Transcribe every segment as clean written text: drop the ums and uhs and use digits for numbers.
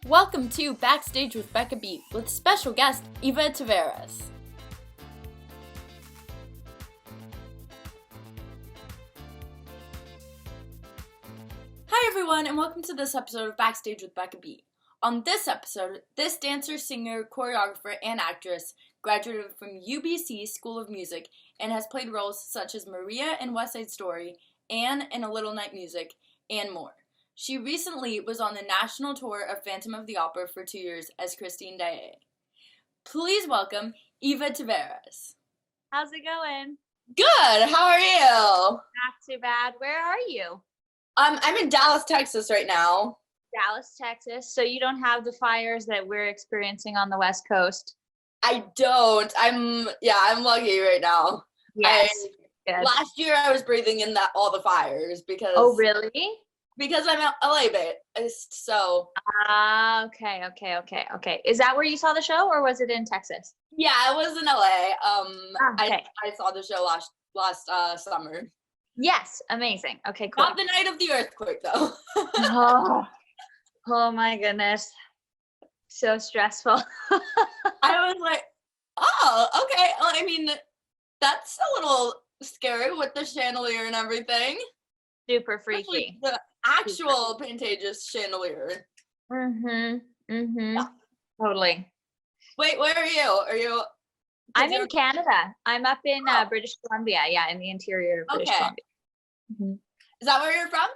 Welcome to Backstage with Becca B with special guest Eva Tavares. Hi everyone and welcome to this episode of Backstage with Becca B. On this episode, this dancer, singer, choreographer, and actress graduated from UBC School of Music and has played roles such as Maria in West Side Story, Anne in A Little Night Music, and more. She recently was on the national tour of Phantom of the Opera for 2 years as Christine Daae. Please welcome Eva Tavares. How's it going? Good, how are you? Not too bad. Where are you? I'm in Dallas, Texas right now. Dallas, Texas. So you don't have the fires that we're experiencing on the West Coast? I don't. I'm lucky right now. Yes. Good. Last year I was breathing in all the fires because... Oh, really? Because I'm LA based, so... Okay. Is that where you saw the show, or was it in Texas? Yeah, it was in LA. Okay. I saw the show last summer. Yes, amazing. Okay, cool. Not the night of the earthquake, though. Oh my goodness. So stressful. I was like, oh, okay. Well, I mean, that's a little scary with the chandelier and everything. Super freaky. The actual Pantages chandelier. Yeah. Totally. Wait, where are you? I'm in Canada. I'm up in British Columbia. Yeah, in the interior of British Columbia. Mm-hmm. Is that where you're from?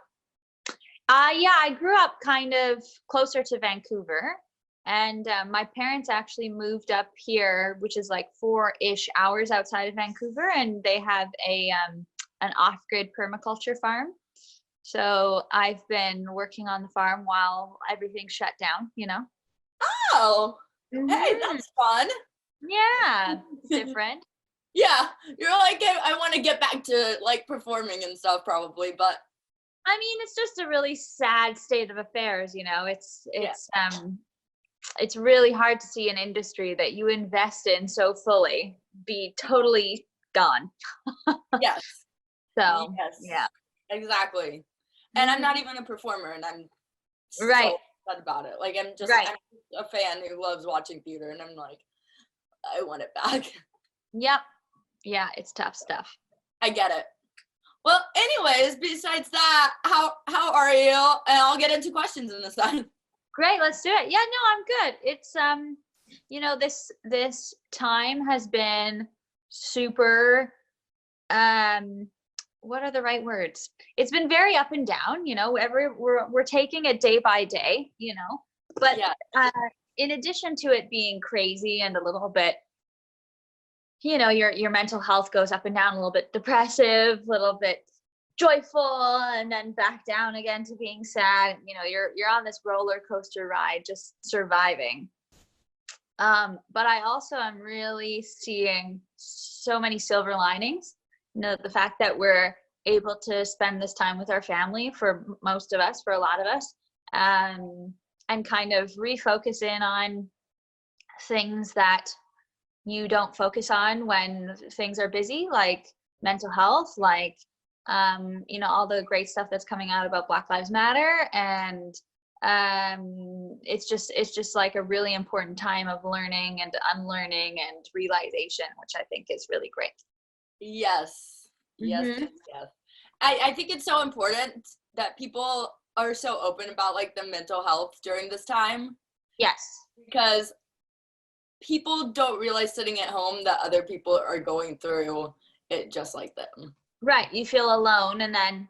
Yeah, I grew up kind of closer to Vancouver, and my parents actually moved up here, which is like 4-ish hours outside of Vancouver, and they have an off-grid permaculture farm. So I've been working on the farm while everything's shut down, you know. Oh, hey, that's fun. Yeah, it's different. Yeah, you're like, I want to get back to like performing and stuff probably, but I mean, it's just a really sad state of affairs, you know. It's really hard to see an industry that you invest in so fully be totally gone. Yes. So yes, yeah, exactly. And I'm not even a performer, and I'm so right upset about it. Like I'm just a fan who loves watching theater, and I'm like, I want it back. Yep. Yeah, it's tough stuff. I get it. Well, anyways, besides that, how are you? And I'll get into questions in a second. Great, let's do it. Yeah, no, I'm good. It's you know, this time has been super what are the right words? It's been very up and down, you know. We're taking it day by day, you know. But in addition to it being crazy and a little bit, you know, your mental health goes up and down, a little bit depressive, a little bit joyful, and then back down again to being sad. You know, you're on this roller coaster ride, just surviving. But I also am really seeing so many silver linings. You know, the fact that we're able to spend this time with our family, for most of us, for a lot of us, and kind of refocus in on things that you don't focus on when things are busy, like mental health, like you know, all the great stuff that's coming out about Black Lives Matter, and it's just like a really important time of learning and unlearning and realization, which I think is really great. Yes. I think it's so important that people are so open about like the mental health during this time. Yes. Because people don't realize sitting at home that other people are going through it just like them. Right. You feel alone, and then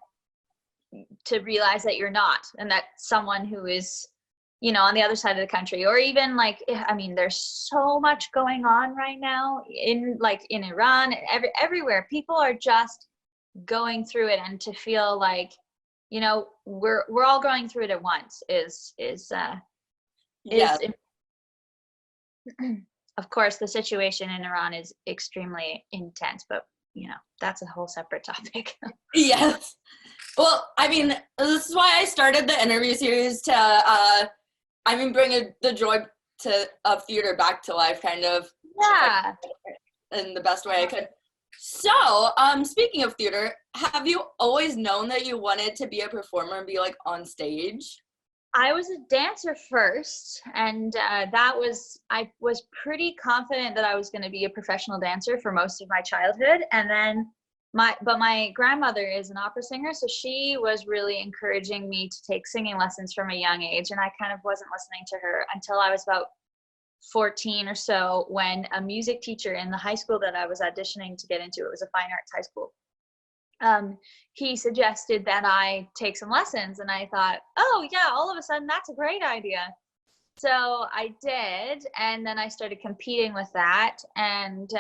to realize that you're not, and that someone who is, you know, on the other side of the country, or even like, I mean, there's so much going on right now in Iran, everywhere. People are just going through it, and to feel like, you know, we're all going through it at once is of course, the situation in Iran is extremely intense, but you know, that's a whole separate topic. Yes. Well, I mean, this is why I started the interview series to, bring the joy of theater back to life, kind of. Yeah. In the best way I could. So, speaking of theater, have you always known that you wanted to be a performer and be like on stage? I was a dancer first, and I was pretty confident that I was going to be a professional dancer for most of my childhood. And then my grandmother is an opera singer, so she was really encouraging me to take singing lessons from a young age. And I kind of wasn't listening to her until I was about 14 or so, when a music teacher in the high school that I was auditioning to get into, it was a fine arts high school, he suggested that I take some lessons, and I thought, oh yeah, all of a sudden that's a great idea. So I did, and then I started competing with that, and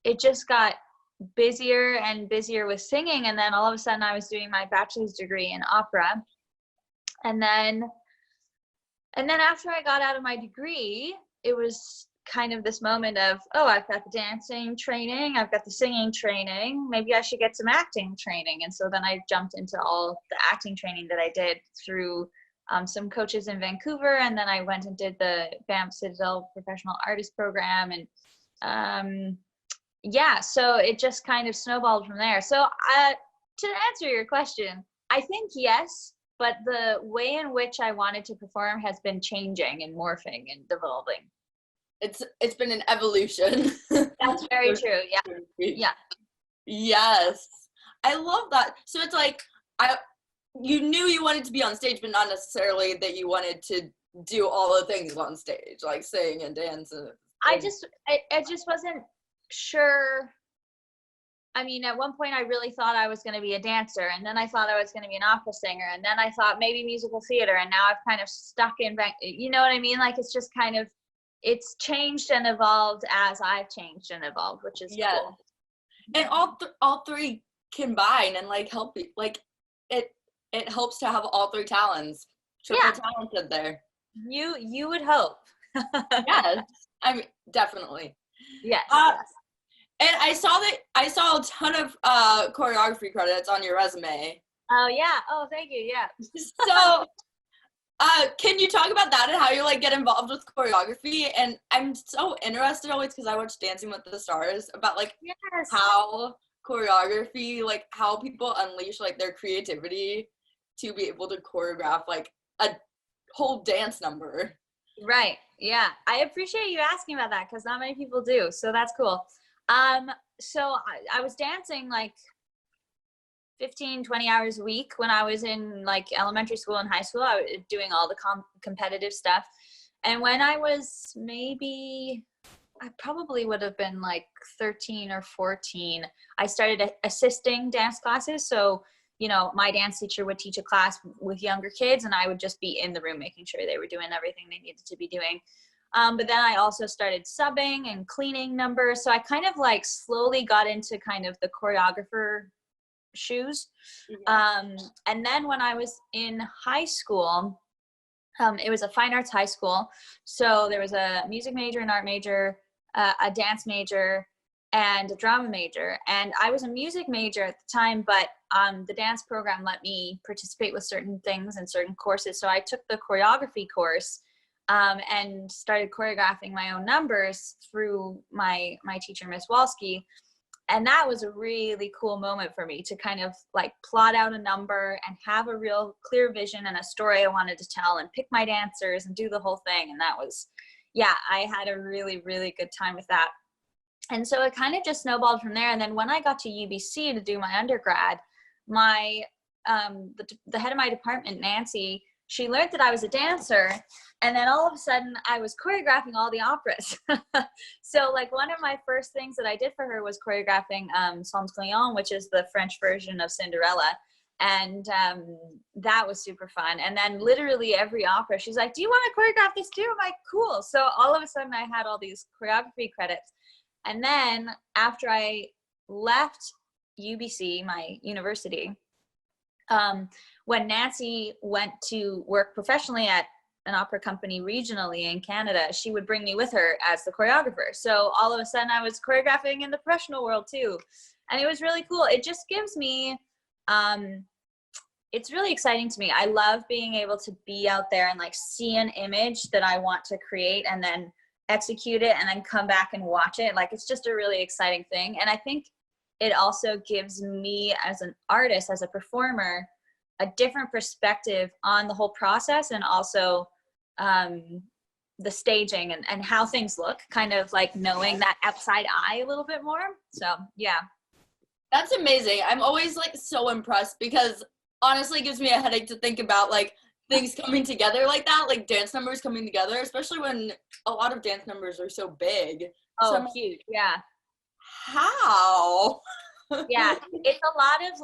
it just got busier and busier with singing, and then all of a sudden I was doing my bachelor's degree in opera, and then after I got out of my degree, it was kind of this moment of, oh, I've got the dancing training, I've got the singing training, maybe I should get some acting training. And so then I jumped into all the acting training that I did through some coaches in Vancouver, and then I went and did the Banff Citadel Professional Artist Program, and yeah, so it just kind of snowballed from there. So to answer your question, I think yes, but the way in which I wanted to perform has been changing and morphing and devolving. It's been an evolution. That's very true. Yeah. Yeah. Yes. I love that. So it's like you knew you wanted to be on stage, but not necessarily that you wanted to do all the things on stage, like sing and dance. I just wasn't sure. I mean, at one point I really thought I was going to be a dancer, and then I thought I was going to be an opera singer, and then I thought maybe musical theater, and now I've kind of stuck in back, you know what I mean? Like, it's just kind of, it's changed and evolved as I've changed and evolved, which is cool. And all three combine and like help you, like it helps to have all three talents. Triple talented there. You would hope. Yes, I mean, definitely. Yes. And I saw a ton of choreography credits on your resume. Oh yeah. Oh, thank you. Yeah. So, can you talk about that and how you like get involved with choreography? And I'm so interested always, because I watch Dancing with the Stars, about like how choreography, like how people unleash like their creativity to be able to choreograph like a whole dance number. Right. Yeah. I appreciate you asking about that, because not many people do. So that's cool. So I was dancing like 15, 20 hours a week when I was in like elementary school and high school. I was doing all the competitive stuff. And when I was I probably would have been like 13 or 14, I started assisting dance classes. So, you know, my dance teacher would teach a class with younger kids, and I would just be in the room making sure they were doing everything they needed to be doing. But then I also started subbing and cleaning numbers. So I kind of like slowly got into kind of the choreographer shoes. And then when I was in high school, it was a fine arts high school. So there was a music major, an art major, a dance major, and a drama major. And I was a music major at the time, but the dance program let me participate with certain things and certain courses. So I took the choreography course, and started choreographing my own numbers through my teacher, Miss Walski. And that was a really cool moment for me to kind of like plot out a number and have a real clear vision and a story I wanted to tell, and pick my dancers and do the whole thing. And that was, I had a really, really good time with that. And so it kind of just snowballed from there. And then when I got to UBC to do my undergrad, the head of my department, Nancy, she learned that I was a dancer, and then all of a sudden I was choreographing all the operas. So like one of my first things that I did for her was choreographing Cendrillon, which is the French version of Cinderella. And that was super fun. And then literally every opera, she's like, do you want to choreograph this too? I'm like, cool. So all of a sudden I had all these choreography credits. And then after I left UBC, my university, when Nancy went to work professionally at an opera company regionally in Canada, she would bring me with her as the choreographer. So all of a sudden I was choreographing in the professional world too. And it was really cool. It just gives me, it's really exciting to me. I love being able to be out there and like see an image that I want to create and then execute it and then come back and watch it. Like, it's just a really exciting thing. And I think it also gives me as an artist, as a performer, a different perspective on the whole process, and also the staging and how things look, kind of like knowing that outside eye a little bit more. So yeah. That's amazing. I'm always like so impressed, because honestly it gives me a headache to think about like things coming together like that, like dance numbers coming together, especially when a lot of dance numbers are so big. Oh, so huge. Yeah. How? Yeah, it's a lot of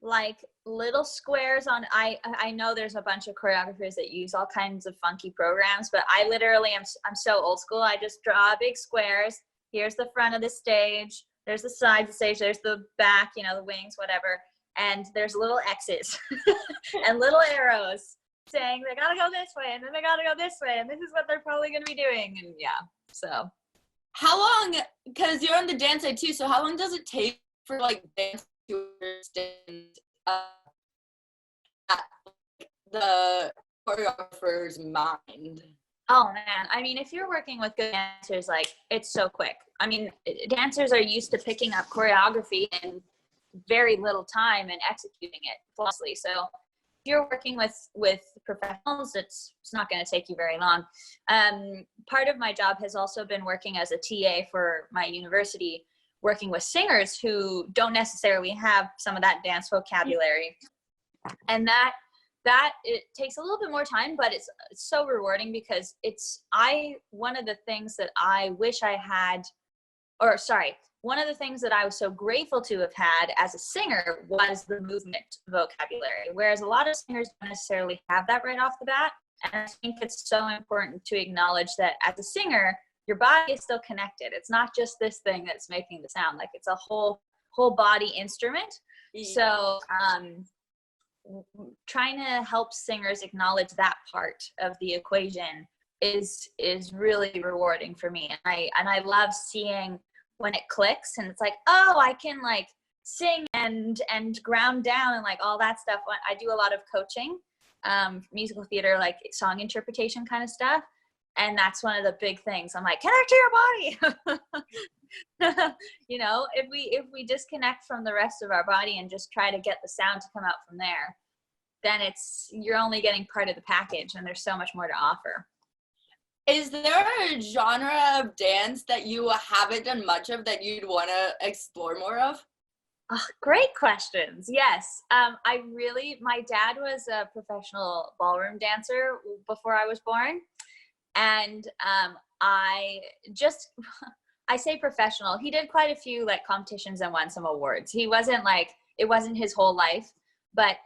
like little squares on. I know there's a bunch of choreographers that use all kinds of funky programs, but I literally I'm so old school. I just draw big squares. Here's the front of the stage, there's the side of the stage, there's the back, you know, the wings, whatever, and there's little X's and little arrows saying they gotta go this way, and then they gotta go this way, and this is what they're probably gonna be doing. And yeah, so How long, because you're on the dance side too, so how long does it take for like dance to understand the choreographer's mind? Oh man, I mean, if you're working with good dancers, like it's so quick. I mean, dancers are used to picking up choreography in very little time and executing it flawlessly. So if you're working with professionals, it's not going to take you very long. Part of my job has also been working as a TA for my university, working with singers who don't necessarily have some of that dance vocabulary, and that it takes a little bit more time, but it's so rewarding, because one of the things that I wish I had, one of the things that I was so grateful to have had as a singer was the movement vocabulary, whereas a lot of singers don't necessarily have that right off the bat. And I think it's so important to acknowledge that as a singer, your body is still connected. It's not just this thing that's making the sound, like it's a whole body instrument. So trying to help singers acknowledge that part of the equation is really rewarding for me. And I love seeing when it clicks and it's like, oh, I can like sing and ground down and like all that stuff. I do a lot of coaching, musical theater, like song interpretation kind of stuff. And that's one of the big things. I'm like, connect to your body. You know, if we disconnect from the rest of our body and just try to get the sound to come out from there, then you're only getting part of the package, and there's so much more to offer. Is there a genre of dance that you haven't done much of that you'd want to explore more of? Oh, great questions. Yes. My dad was a professional ballroom dancer before I was born. And I say professional. He did quite a few like competitions and won some awards. He wasn't like, it wasn't his whole life, but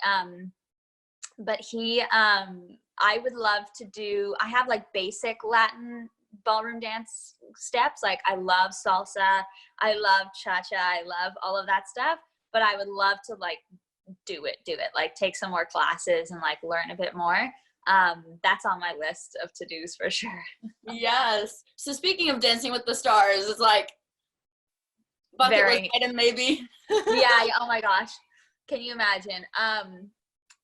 he, I would love to do, I have like basic Latin ballroom dance steps. Like I love salsa, I love cha-cha, I love all of that stuff, but I would love to like do it, like take some more classes and like learn a bit more. That's on my list of to-dos for sure. Yes. So speaking of Dancing with the Stars, it's like bucket list item maybe. Yeah. Oh my gosh. Can you imagine?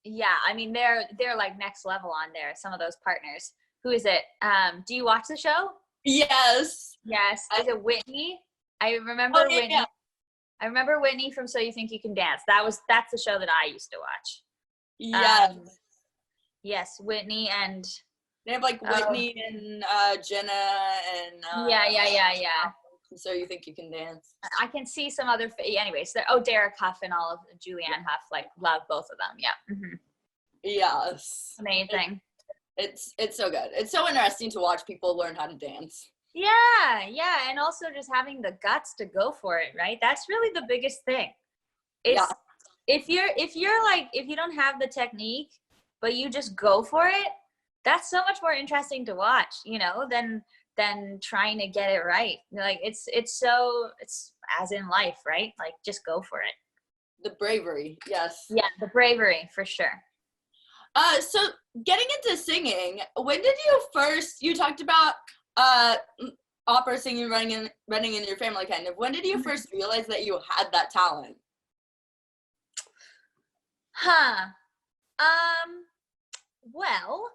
Yeah, I mean, they're like next level on there, some of those partners. Who is it? Do you watch the show? Yes. Is it Whitney? I remember Whitney. Yeah. I remember Whitney from So You Think You Can Dance. That's the show that I used to watch. Yes. Yes, Whitney, and they have like Whitney and Jenna and yeah. So You Think You Can Dance. I can see some other, anyways. Derek Huff and all of Julianne Hough, like love both of them. Yeah. Mm-hmm. Yes. Amazing. It's so good. It's so interesting to watch people learn how to dance. Yeah, and also just having the guts to go for it, right? That's really the biggest thing. If you don't have the technique, but you just go for it, that's so much more interesting to watch, you know, than trying to get it right. Like it's as in life, right? Like just go for it. The bravery, yes. Yeah, the bravery for sure. So getting into singing, when did you talked about opera singing running in your family kind of. When did you first realize that you had that talent? Well,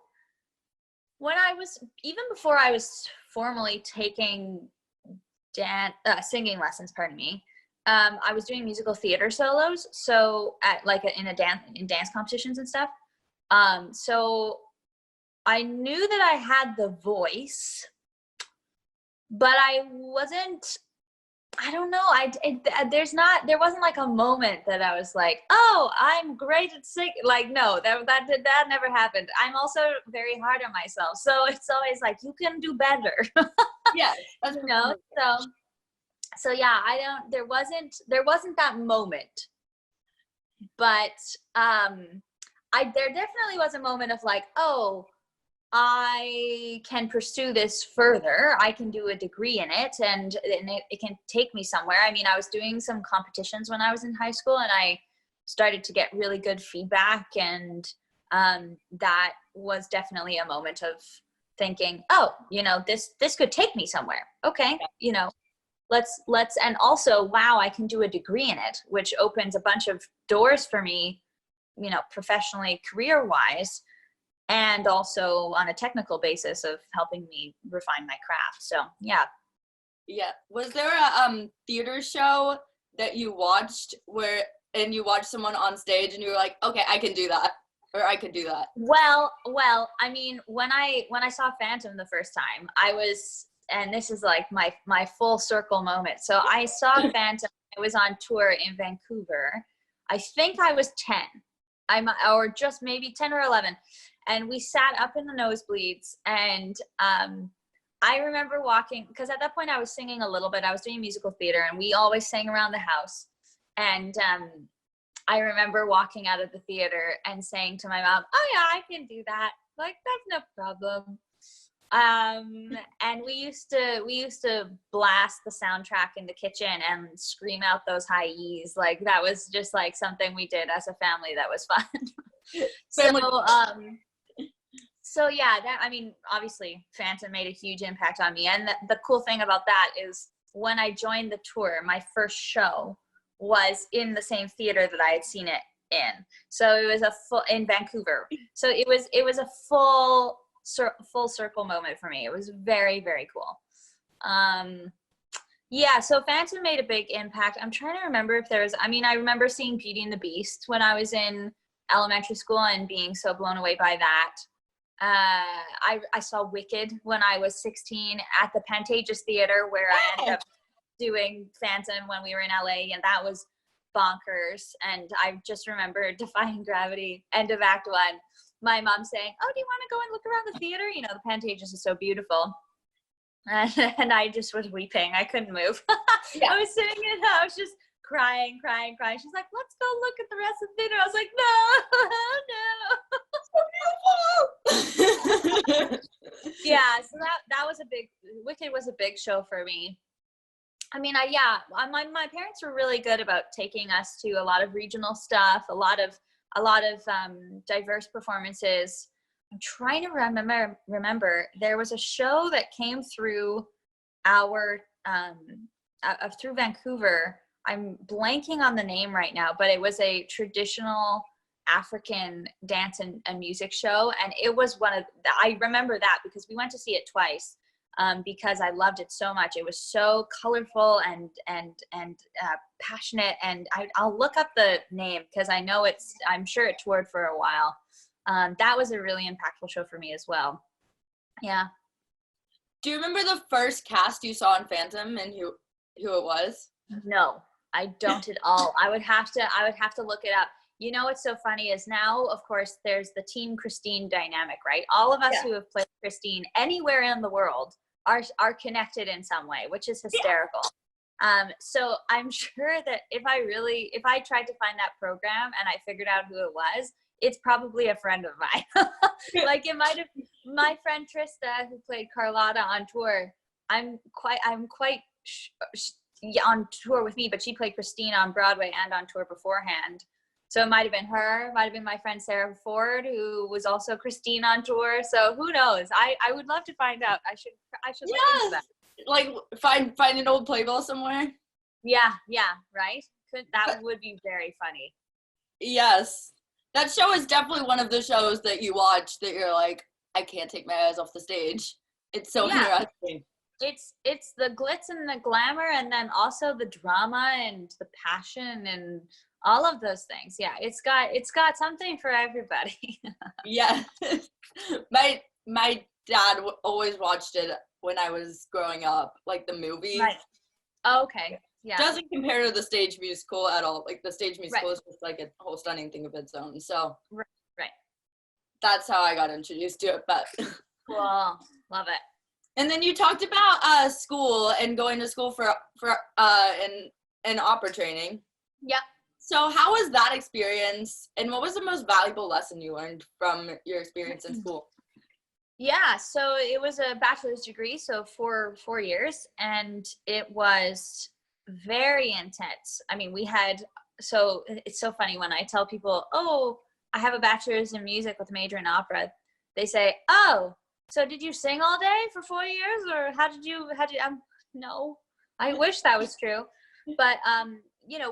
even before I was formally taking singing lessons, I was doing musical theater solos, so at like in dance competitions and stuff. So I knew that I had the voice, but I wasn't. I don't know. There wasn't like a moment that I was like, oh, I'm great at singing. Like, no, that never happened. I'm also very hard on myself, so it's always like, you can do better. Yeah, you know. So yeah, there wasn't that moment, but there definitely was a moment of like, oh, I can pursue this further. I can do a degree in it, and it can take me somewhere. I mean, I was doing some competitions when I was in high school, and I started to get really good feedback, and that was definitely a moment of thinking, oh, this could take me somewhere. Okay, let's and also, wow, I can do a degree in it, which opens a bunch of doors for me, professionally, career-wise, and also on a technical basis of helping me refine my craft. So yeah. Was there a theater show that you watched and you watched someone on stage and you were like, okay, I can do that, or I could do that? Well, I mean, when I saw Phantom the first time, I was, and this is like my full circle moment. So I saw Phantom. I was on tour in Vancouver. I think I was 10. Or just maybe 10 or 11. And we sat up in the nosebleeds, and I remember walking, because at that point I was singing a little bit. I was doing musical theater, and we always sang around the house. And I remember walking out of the theater and saying to my mom, oh yeah, I can do that. Like, that's no problem. And we used to blast the soundtrack in the kitchen and scream out those high E's. Like, that was just like something we did as a family that was fun. So yeah, obviously Phantom made a huge impact on me. And the cool thing about that is, when I joined the tour, my first show was in the same theater that I had seen it in. So it was in Vancouver. So it was a full circle moment for me. It was very, very cool. Yeah, so Phantom made a big impact. I'm trying to remember if I remember seeing Beauty and the Beast when I was in elementary school and being so blown away by that. I saw Wicked when I was 16 at the Pantages Theater, where I ended up doing Phantom when we were in LA, and that was bonkers. And I just remember Defying Gravity, end of Act 1. My mom saying, oh, do you want to go and look around the theater? The Pantages is so beautiful. And I just was weeping. I couldn't move. Yeah. I was sitting in the house just crying. She's like, let's go look at the rest of the theater. I was like, no. Yeah, so that was Wicked was a big show for me. I mean, my parents were really good about taking us to a lot of regional stuff, a lot of diverse performances. I'm trying to remember. There was a show that came through through Vancouver. I'm blanking on the name right now, but it was a traditional African dance and music show, and it was I remember that because we went to see it twice, because I loved it so much. It was so colorful and passionate, and I'll look up the name because I'm sure it toured for a while. That was a really impactful show for me as well. Yeah. Do you remember the first cast you saw in Phantom and who it was? No, I don't at all. I would have to look it up. What's so funny is now, of course, there's the Team Christine dynamic, right? All of us who have played Christine anywhere in the world are connected in some way, which is hysterical. Yeah. So I'm sure that if I tried to find that program and I figured out who it was, it's probably a friend of mine. Like, it might have, my friend Trista, who played Carlotta on tour, I'm quite on tour with me, but she played Christine on Broadway and on tour beforehand. So it might have been her, might have been my friend Sarah Ford, who was also Christine on tour. So who knows? I would love to find out. I should look into that. Like, find an old playbill somewhere. Yeah, right? That would be very funny. Yes. That show is definitely one of the shows that you watch that you're like, I can't take my eyes off the stage. It's so interesting. it's the glitz and the glamour, and then also the drama and the passion and all of those things. Yeah, it's got something for everybody. Yeah. My dad always watched it when I was growing up, like the movie. Right. Oh, okay. Yeah. Doesn't compare to the stage musical at all. Like the stage musical Right. is just like a whole stunning thing of its own. So Right. that's how I got introduced to it. But Cool. Love it. and then you talked about school and going to school for in opera training. Yeah. So how was that experience, and what was the most valuable lesson you learned from your experience in school? Yeah, so it was a bachelor's degree, so 4 years, and it was very intense. I mean, so it's so funny when I tell people, oh, I have a bachelor's in music with a major in opera. They say, oh, so did you sing all day for 4 years, or how did you, no, I wish that was true. But,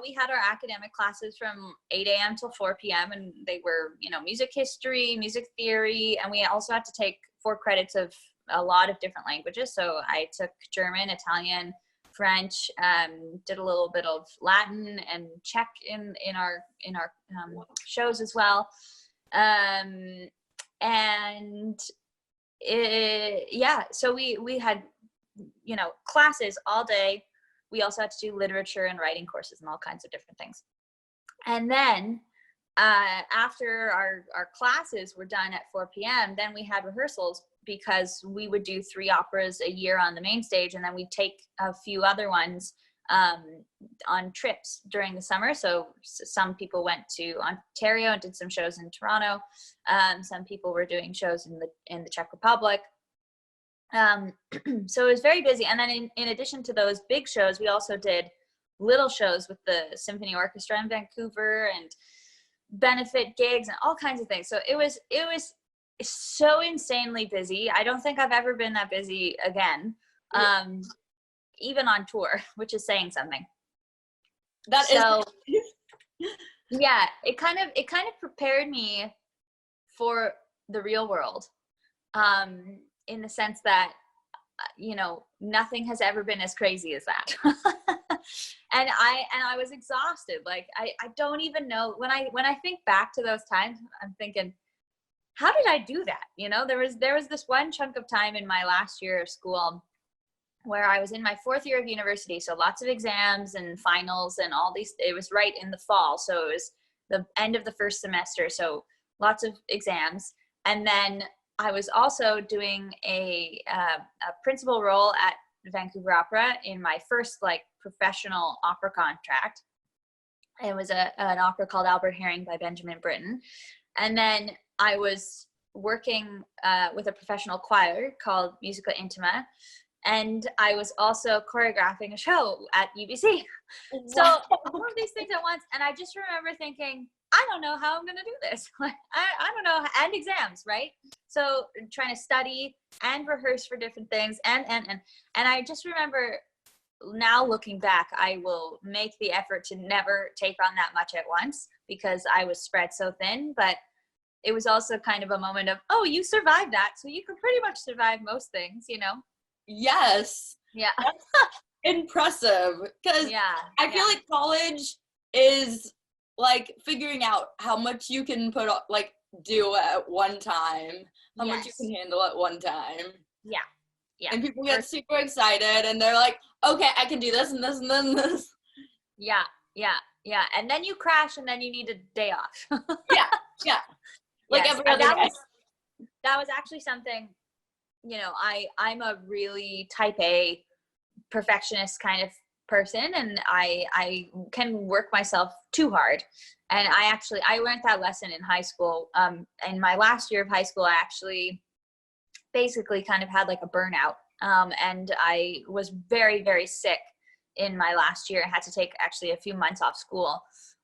we had our academic classes from 8 a.m. till 4 p.m. and they were, music history, music theory, and we also had to take 4 credits of a lot of different languages. So I took German, Italian, French, did a little bit of Latin and Czech in our shows as well. So we had, classes all day. We also had to do literature and writing courses and all kinds of different things. And then after our classes were done at 4 p.m., then we had rehearsals, because we would do 3 operas a year on the main stage, and then we'd take a few other ones on trips during the summer. So some people went to Ontario and did some shows in Toronto. Some people were doing shows in the Czech Republic. So it was very busy. And then in addition to those big shows, we also did little shows with the Symphony Orchestra in Vancouver and benefit gigs and all kinds of things. So it was so insanely busy. I don't think I've ever been that busy again, even on tour, which is saying something. Yeah, it kind of prepared me for the real world, in the sense that, nothing has ever been as crazy as that. And I was exhausted. Like, I don't even know, when I think back to those times, I'm thinking, how did I do that? There was this one chunk of time in my last year of school where I was in my 4th year of university. So lots of exams and finals and all these, it was right in the fall. So it was the end of the first semester. So lots of exams. And then I was also doing a principal role at Vancouver Opera in my first professional opera contract. It was an opera called Albert Herring by Benjamin Britten. And then I was working with a professional choir called Musica Intima. And I was also choreographing a show at UBC. Wow. So all of these things at once. And I just remember thinking, I don't know how I'm going to do this. I don't know. And exams, right? So trying to study and rehearse for different things. And I just remember, now looking back, I will make the effort to never take on that much at once, because I was spread so thin. But it was also kind of a moment of, oh, you survived that, so you can pretty much survive most things, Yes. Yeah. That's impressive, because I feel like college is like figuring out how much you can do at one time, how much you can handle at one time. Yeah. And people get super excited and they're like, okay, I can do this and this and then this. Yeah. And then you crash and then you need a day off. Yeah. Like every other day. That was actually something, I'm a really type A perfectionist kind of person, and I can work myself too hard. And I learned that lesson in high school. In my last year of high school, I actually basically kind of had like a burnout. And I was very, very sick in my last year. I had to take actually a few months off school.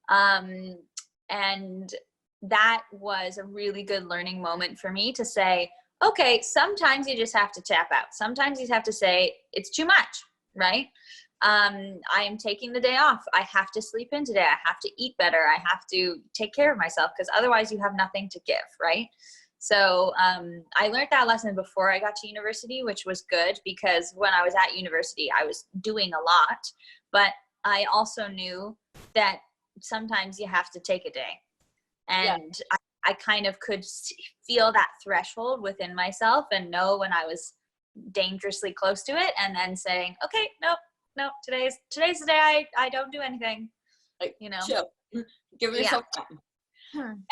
And that was a really good learning moment for me to say, okay, sometimes you just have to tap out. Sometimes you have to say, it's too much, right? I am taking the day off. I have to sleep in today. I have to eat better. I have to take care of myself, because otherwise you have nothing to give, right? So I learned that lesson before I got to university, which was good because when I was at university, I was doing a lot, but I also knew that sometimes you have to take a day. And I kind of could feel that threshold within myself and know when I was dangerously close to it, and then saying, okay, no, today's the day I don't do anything, like, you know. chill. Give yourself time.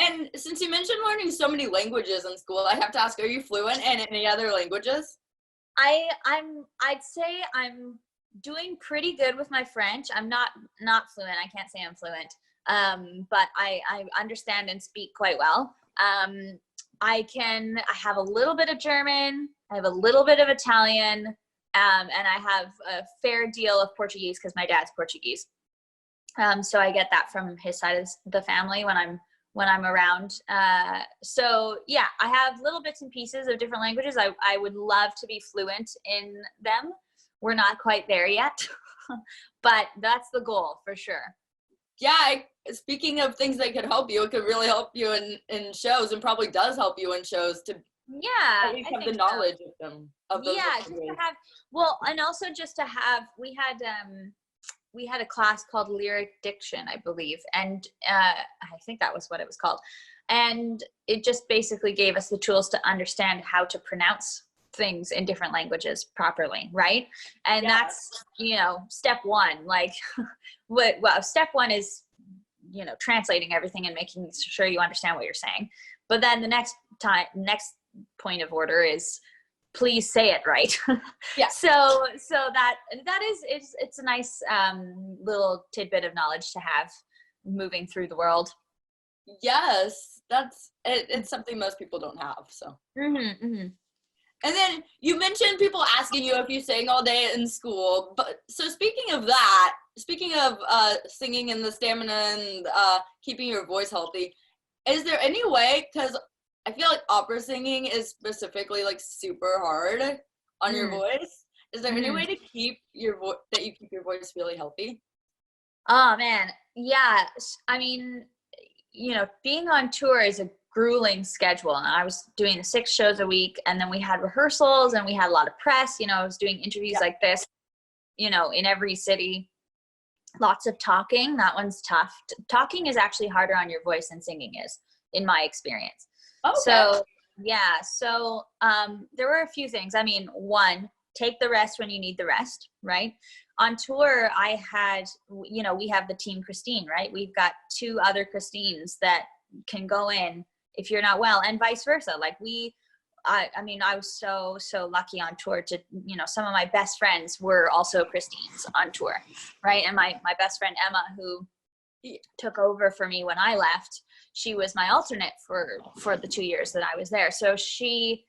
And since you mentioned learning so many languages in school, I have to ask, are you fluent in any other languages? I'd say I'm doing pretty good with my French. I'm not fluent. I can't say I'm fluent. But I understand and speak quite well. I have a little bit of German. I have a little bit of Italian. And I have a fair deal of Portuguese because my dad's Portuguese. So I get that from his side of the family when I'm around. So yeah, I have little bits and pieces of different languages. I would love to be fluent in them. We're not quite there yet, but that's the goal for sure. Yeah, speaking of things that could help you, it could really help you in shows, and probably does help you in shows to at least have the knowledge of them. Of those just to have, well, and also just to have, we had a class called lyric diction, I believe, and I think that was what it was called, and it just basically gave us the tools to understand how to pronounce things in different languages properly, right? And that's, step one. Like step one is, translating everything and making sure you understand what you're saying. But then the next point of order is, please say it right. Yeah. So that is, it's a nice little tidbit of knowledge to have moving through the world. Yes, it's something most people don't have. So. Mm-hmm, mm-hmm. And then you mentioned people asking you if you sang all day in school. But so speaking of singing and the stamina and keeping your voice healthy, is there any way, because I feel like opera singing is specifically like super hard on your voice. Is there any way to keep your keep your voice really healthy? Oh man, yeah. I mean, being on tour is a grueling schedule, and I was doing 6 shows a week, and then we had rehearsals and we had a lot of press. I was doing interviews like this, in every city. Lots of talking. That one's tough. Talking is actually harder on your voice than singing is, in my experience. Okay. So yeah, there were a few things. I mean, one, take the rest when you need the rest, right? On tour, I had, we have the team Christine, right? We've got 2 other Christines that can go in if you're not well, and vice versa. Like I was so lucky on tour to, some of my best friends were also Christines on tour, right? And my best friend Emma, who took over for me when I left, she was my alternate for the 2 years that I was there. So she,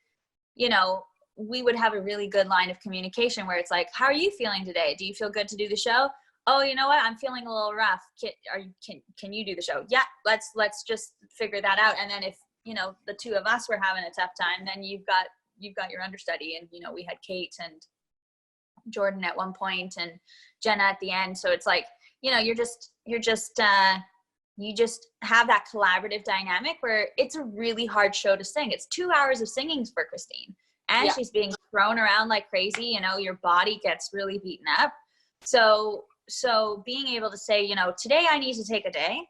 we would have a really good line of communication where it's like, how are you feeling today? Do you feel good to do the show? Oh, you know what? I'm feeling a little rough. Can you do the show? Yeah, let's just figure that out. And then if, the 2 of us were having a tough time, then you've got your understudy. And, we had Kate and Jordan at one point and Jenna at the end. So it's like, you just have that collaborative dynamic where it's a really hard show to sing. It's 2 hours of singing for Christine, and she's being thrown around like crazy. Your body gets really beaten up. So being able to say, today I need to take a day,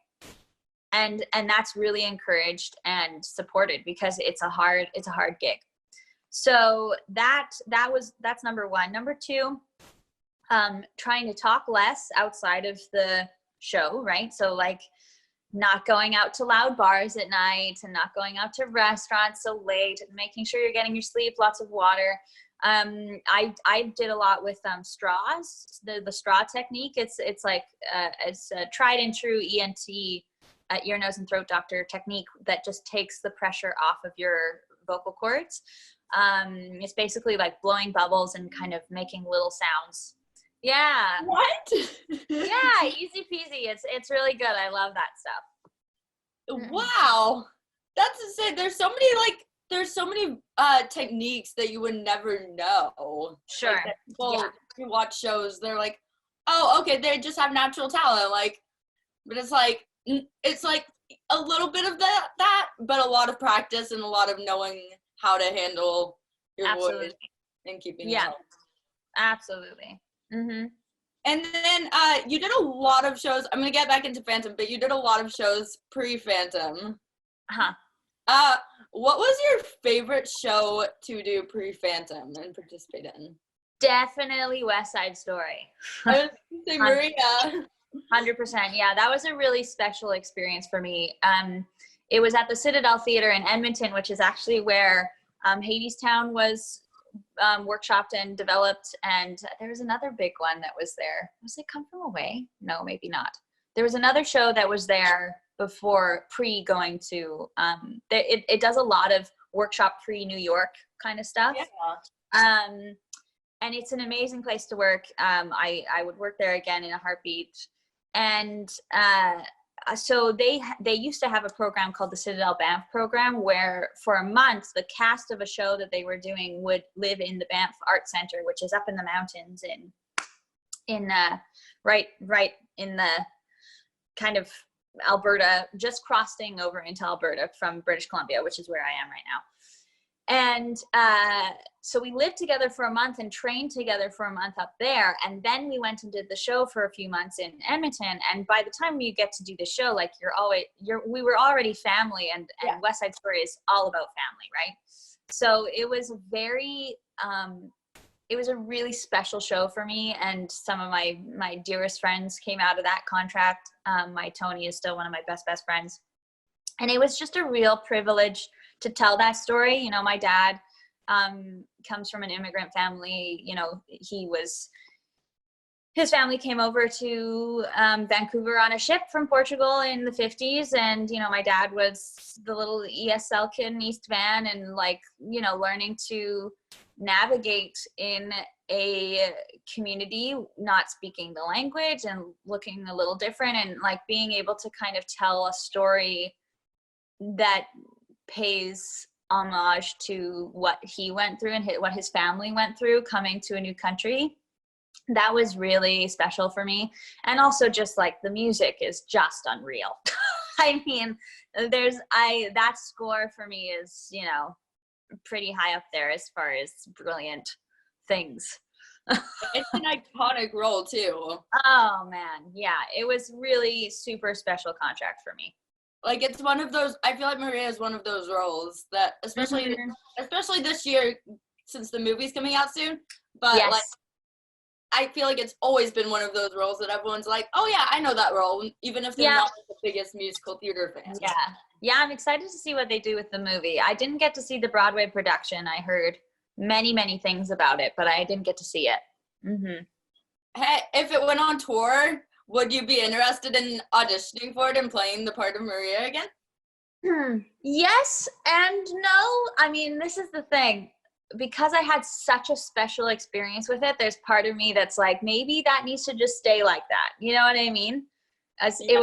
and that's really encouraged and supported because it's a hard gig. So that's number 1. Number 2, trying to talk less outside of the show, right? So like not going out to loud bars at night and not going out to restaurants so late, and making sure you're getting your sleep, lots of water. I did a lot with straws, the straw technique. It's like it's a tried and true ENT, ear, nose, and throat doctor technique that just takes the pressure off of your vocal cords. It's basically like blowing bubbles and kind of making little sounds. Yeah. What? Yeah, easy peasy. It's really good. I love that stuff. Wow, that's insane. There's so many techniques that you would never know. Sure. Like people who watch shows, they're like, oh, okay, they just have natural talent. Like, but it's like a little bit of that, but a lot of practice and a lot of knowing how to handle your voice and keeping it healthy. Absolutely. Mm-hmm. And then you did a lot of shows. I'm going to get back into Phantom, but you did a lot of shows pre-Phantom. What was your favorite show to do pre-Phantom and participate in? Definitely West Side Story. I was going to say Maria. 100%. Yeah, that was a really special experience for me. It was at the Citadel Theatre in Edmonton, which is actually where Hadestown was workshopped and developed. And there was another big one that was there. Was it Come From Away? No, maybe not. There was another show that was there before going to, it does a lot of workshop pre-New York kind of stuff. Yeah. And it's an amazing place to work. I would work there again in a heartbeat. And so they used to have a program called the Citadel Banff program, where for a month the cast of a show that they were doing would live in the Banff Art Center, which is up in the mountains in right in the kind of Alberta, just crossing over into Alberta from British Columbia, which is where I am right now. And so we lived together for a month and trained together for a month up there. And then we went and did the show for a few months in Edmonton. And by the time you get to do the show, like we were already family, and West Side Story is all about family, right? So it was it was a really special show for me. And some of my dearest friends came out of that contract. My Tony is still one of my best friends. And it was just a real privilege to tell that story. You know, my dad comes from an immigrant family. You know, his family came over to Vancouver on a ship from Portugal in the 50s. And, you know, my dad was the little ESL kid in East Van, and like, you know, learning to navigate in a community, not speaking the language and looking a little different, and like being able to kind of tell a story that pays homage to what he went through and what his family went through coming to a new country. That was really special for me. And also just like the music is just unreal. I mean, that score for me is, you know, pretty high up there as far as brilliant things. It's an iconic role too. Oh man, yeah, it was really super special contract for me. Like, it's one of those, I feel like Maria is one of those roles that, especially this year, since the movie's coming out soon, but like, I feel like it's always been one of those roles that everyone's like, oh yeah, I know that role, even if they're not the biggest musical theater fans. Yeah, I'm excited to see what they do with the movie. I didn't get to see the Broadway production. I heard many things about it, but I didn't get to see it. Mm-hmm. Hey, if it went on tour, would you be interested in auditioning for it and playing the part of Maria again? Yes and no. I mean, this is the thing. Because I had such a special experience with it, there's part of me that's like, maybe that needs to just stay like that. You know what I mean? It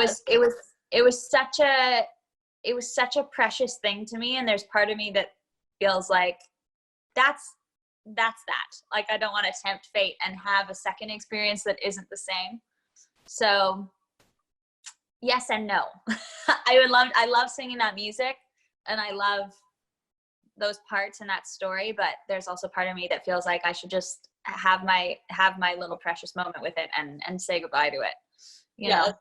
was such a precious thing to me, and there's part of me that feels like that's that. Like, I don't want to tempt fate and have a second experience that isn't the same. So yes and no. I love singing that music, and I love those parts in that story, but there's also part of me that feels like I should just have my little precious moment with it and say goodbye to it. You know?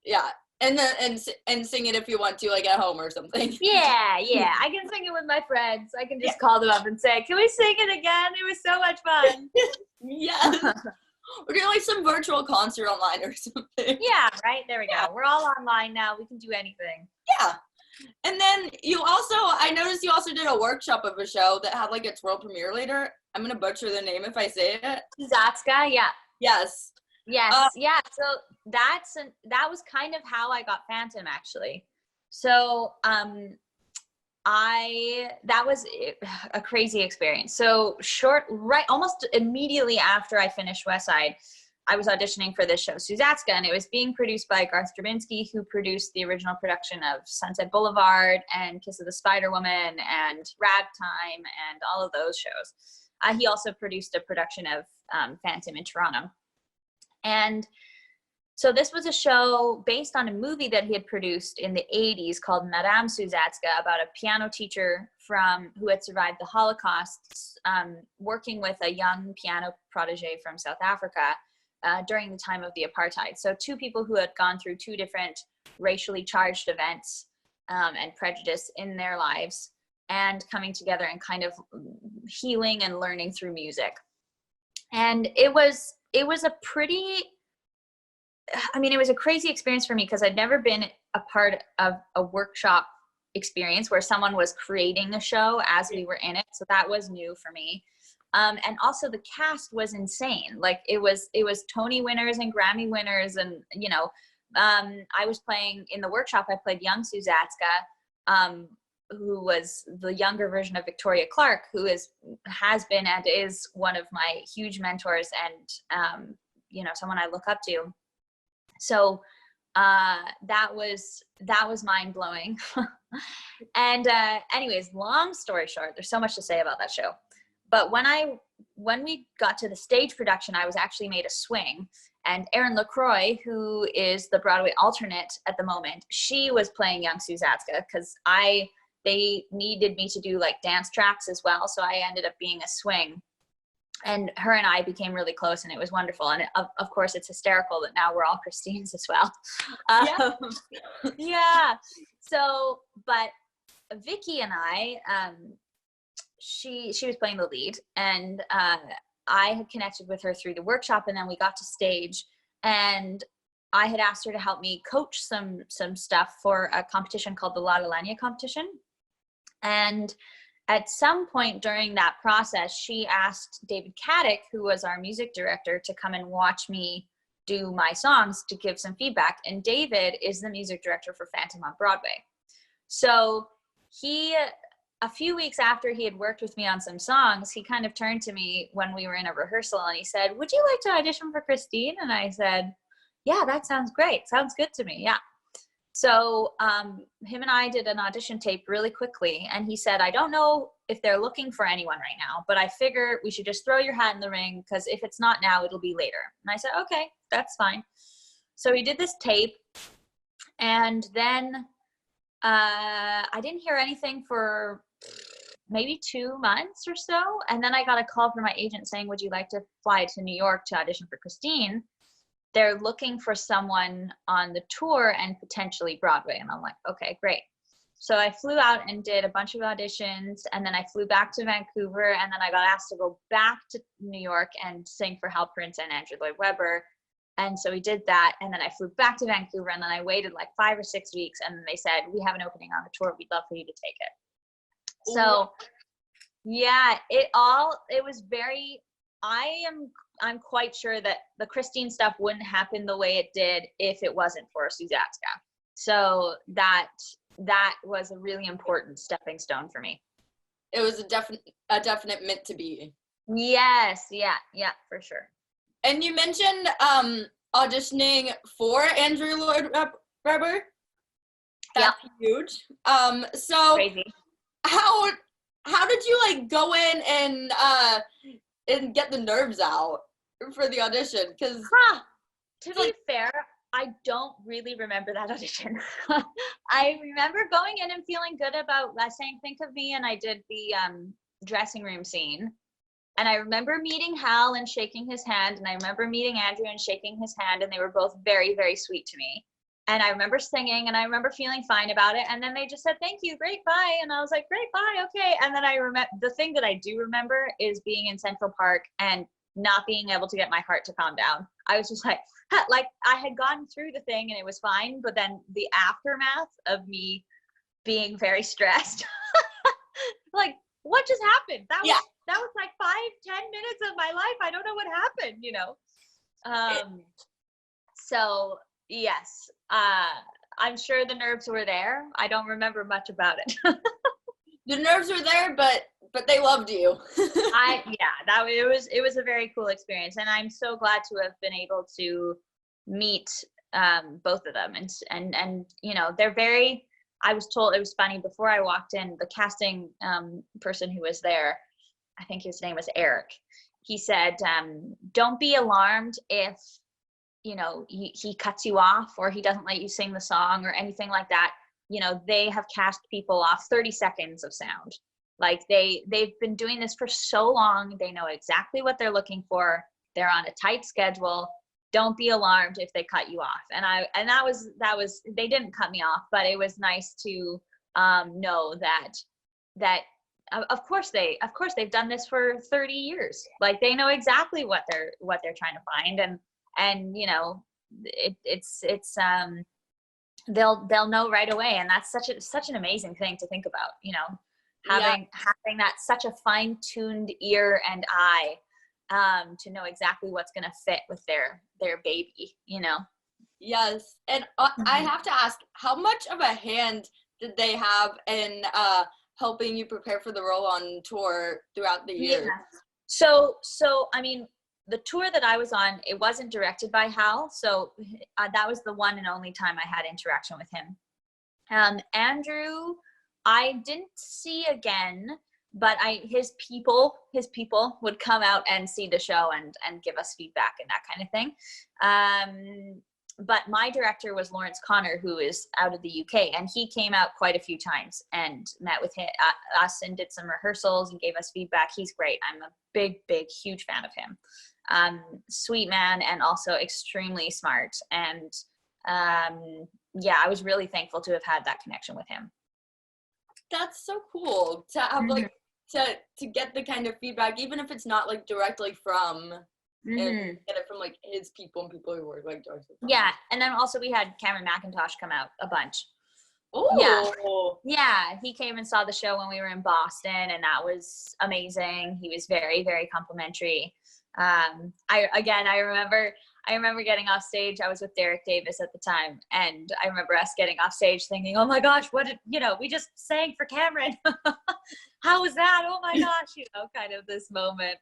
Yeah. And then and sing it if you want to, like at home or something. Yeah. I can sing it with my friends. I can just call them up and say, can we sing it again? It was so much fun. Yeah. We're doing like some virtual concert online or something. Yeah, right? There we go. We're all online now. We can do anything. Yeah. And then I noticed you also did a workshop of a show that had like its world premiere later. I'm going to butcher the name if I say it. Zusatska, yeah. Yes. Yeah. So that was kind of how I got Phantom, actually. So that was a crazy experience. So almost immediately after I finished West Side, I was auditioning for this show, Sousatzka, and it was being produced by Garth Drabinsky, who produced the original production of Sunset Boulevard and Kiss of the Spider Woman and Ragtime and all of those shows. He also produced a production of Phantom in Toronto. And So this was a show based on a movie that he had produced in the 80s called Madame Sousatzka, about a piano teacher who had survived the Holocaust, working with a young piano protege from South Africa during the time of the apartheid. So two people who had gone through two different racially charged events and prejudice in their lives, and coming together and kind of healing and learning through music. And it was a pretty, it was a crazy experience for me because I'd never been a part of a workshop experience where someone was creating a show as we were in it. So that was new for me. And also the cast was insane. Like it was Tony winners and Grammy winners. And, I was playing in the workshop, I played young Zusatska, who was the younger version of Victoria Clark, who has been and is one of my huge mentors and, someone I look up to. So that was mind blowing. And anyways, long story short, there's so much to say about that show. But when we got to the stage production, I was actually made a swing. And Erin LaCroix, who is the Broadway alternate at the moment, she was playing young Zusatska because they needed me to do like dance tracks as well. So I ended up being a swing. And her and I became really close, and it was wonderful. And of course, it's hysterical that now we're all Christines as well. Yeah. So, but Vicky and I, she was playing the lead, and I had connected with her through the workshop, and then we got to stage, and I had asked her to help me coach some stuff for a competition called the La Lania competition. And at some point during that process, she asked David Caddick, who was our music director, to come and watch me do my songs to give some feedback. And David is the music director for Phantom on Broadway. So a few weeks after he had worked with me on some songs, he kind of turned to me when we were in a rehearsal and he said, "Would you like to audition for Christine?" And I said, "Yeah, that sounds great. Sounds good to me. Yeah." So him and I did an audition tape really quickly, and he said, "I don't know if they're looking for anyone right now, but I figure we should just throw your hat in the ring, because if it's not now, it'll be later." And I said, "Okay, that's fine." So we did this tape, and then I didn't hear anything for maybe 2 months or so, and then I got a call from my agent saying, "Would you like to fly to New York to audition for Christine? They're looking for someone on the tour and potentially Broadway." And I'm like, "Okay, great." So I flew out and did a bunch of auditions, and then I flew back to Vancouver, and then I got asked to go back to New York and sing for Hal Prince and Andrew Lloyd Webber. And so we did that, and then I flew back to Vancouver, and then I waited like 5 or 6 weeks, and then they said, "We have an opening on the tour. We'd love for you to take it." So yeah, it was very, I'm quite sure that the Christine stuff wouldn't happen the way it did if it wasn't for Zusatska. So that was a really important stepping stone for me. It was a definite meant to be. Yes, yeah, for sure. And you mentioned auditioning for Andrew Lloyd Webber. That's huge. So crazy. How did you like go in and get the nerves out for the audition? Because to be fair, I don't really remember that audition. I remember going in and feeling good about saying "Think of Me," and I did the dressing room scene. And I remember meeting Hal and shaking his hand, and I remember meeting Andrew and shaking his hand, and they were both very, very sweet to me. And I remember singing, and I remember feeling fine about it. And then they just said, "Thank you, great, bye." And I was like, "Great, bye, okay." And then I remember, the thing that I do remember is being in Central Park and not being able to get my heart to calm down. I was just like I had gone through the thing and it was fine, but then the aftermath of me being very stressed, like, what just happened? That was like 5-10 minutes of my life. I don't know what happened, So yes, I'm sure the nerves were there. I don't remember much about it. The nerves were there, but they loved you. It was a very cool experience, and I'm so glad to have been able to meet both of them, and they're very. I was told, it was funny, before I walked in, the casting person who was there, I think his name was Eric, he said, "Don't be alarmed if you know, he cuts you off or he doesn't let you sing the song or anything like that, you know, they have cast people off 30 seconds of sound. Like they've been doing this for so long. They know exactly what they're looking for. They're on a tight schedule. Don't be alarmed if they cut you off. And that was, they didn't cut me off, but it was nice to know that of course they've done this for 30 years. Like they know exactly what they're trying to find. And you know, it's they'll know right away. And that's such an amazing thing to think about, you know, having that such a fine-tuned ear and eye to know exactly what's going to fit with their baby, you know. Yes. And I have to ask, how much of a hand did they have in helping you prepare for the role on tour throughout the year? Yeah. So I mean, the tour that I was on, it wasn't directed by Hal, so that was the one and only time I had interaction with him. Andrew, I didn't see again, but his people would come out and see the show and give us feedback and that kind of thing. But my director was Lawrence Connor, who is out of the UK, and he came out quite a few times and met with us and did some rehearsals and gave us feedback. He's great. I'm a big, huge fan of him. Sweet man, and also extremely smart. And yeah, I was really thankful to have had that connection with him. That's so cool to have like to get the kind of feedback, even if it's not like directly from and get it from like his people and people who work like directly. Yeah, and then also we had Cameron Mackintosh come out a bunch. Oh yeah, he came and saw the show when we were in Boston, and that was amazing. He was very, very complimentary. I remember getting off stage. I was with Derek Davis at the time, and I remember us getting off stage thinking, oh my gosh, we just sang for Cameron. How was that? Oh my gosh, kind of this moment.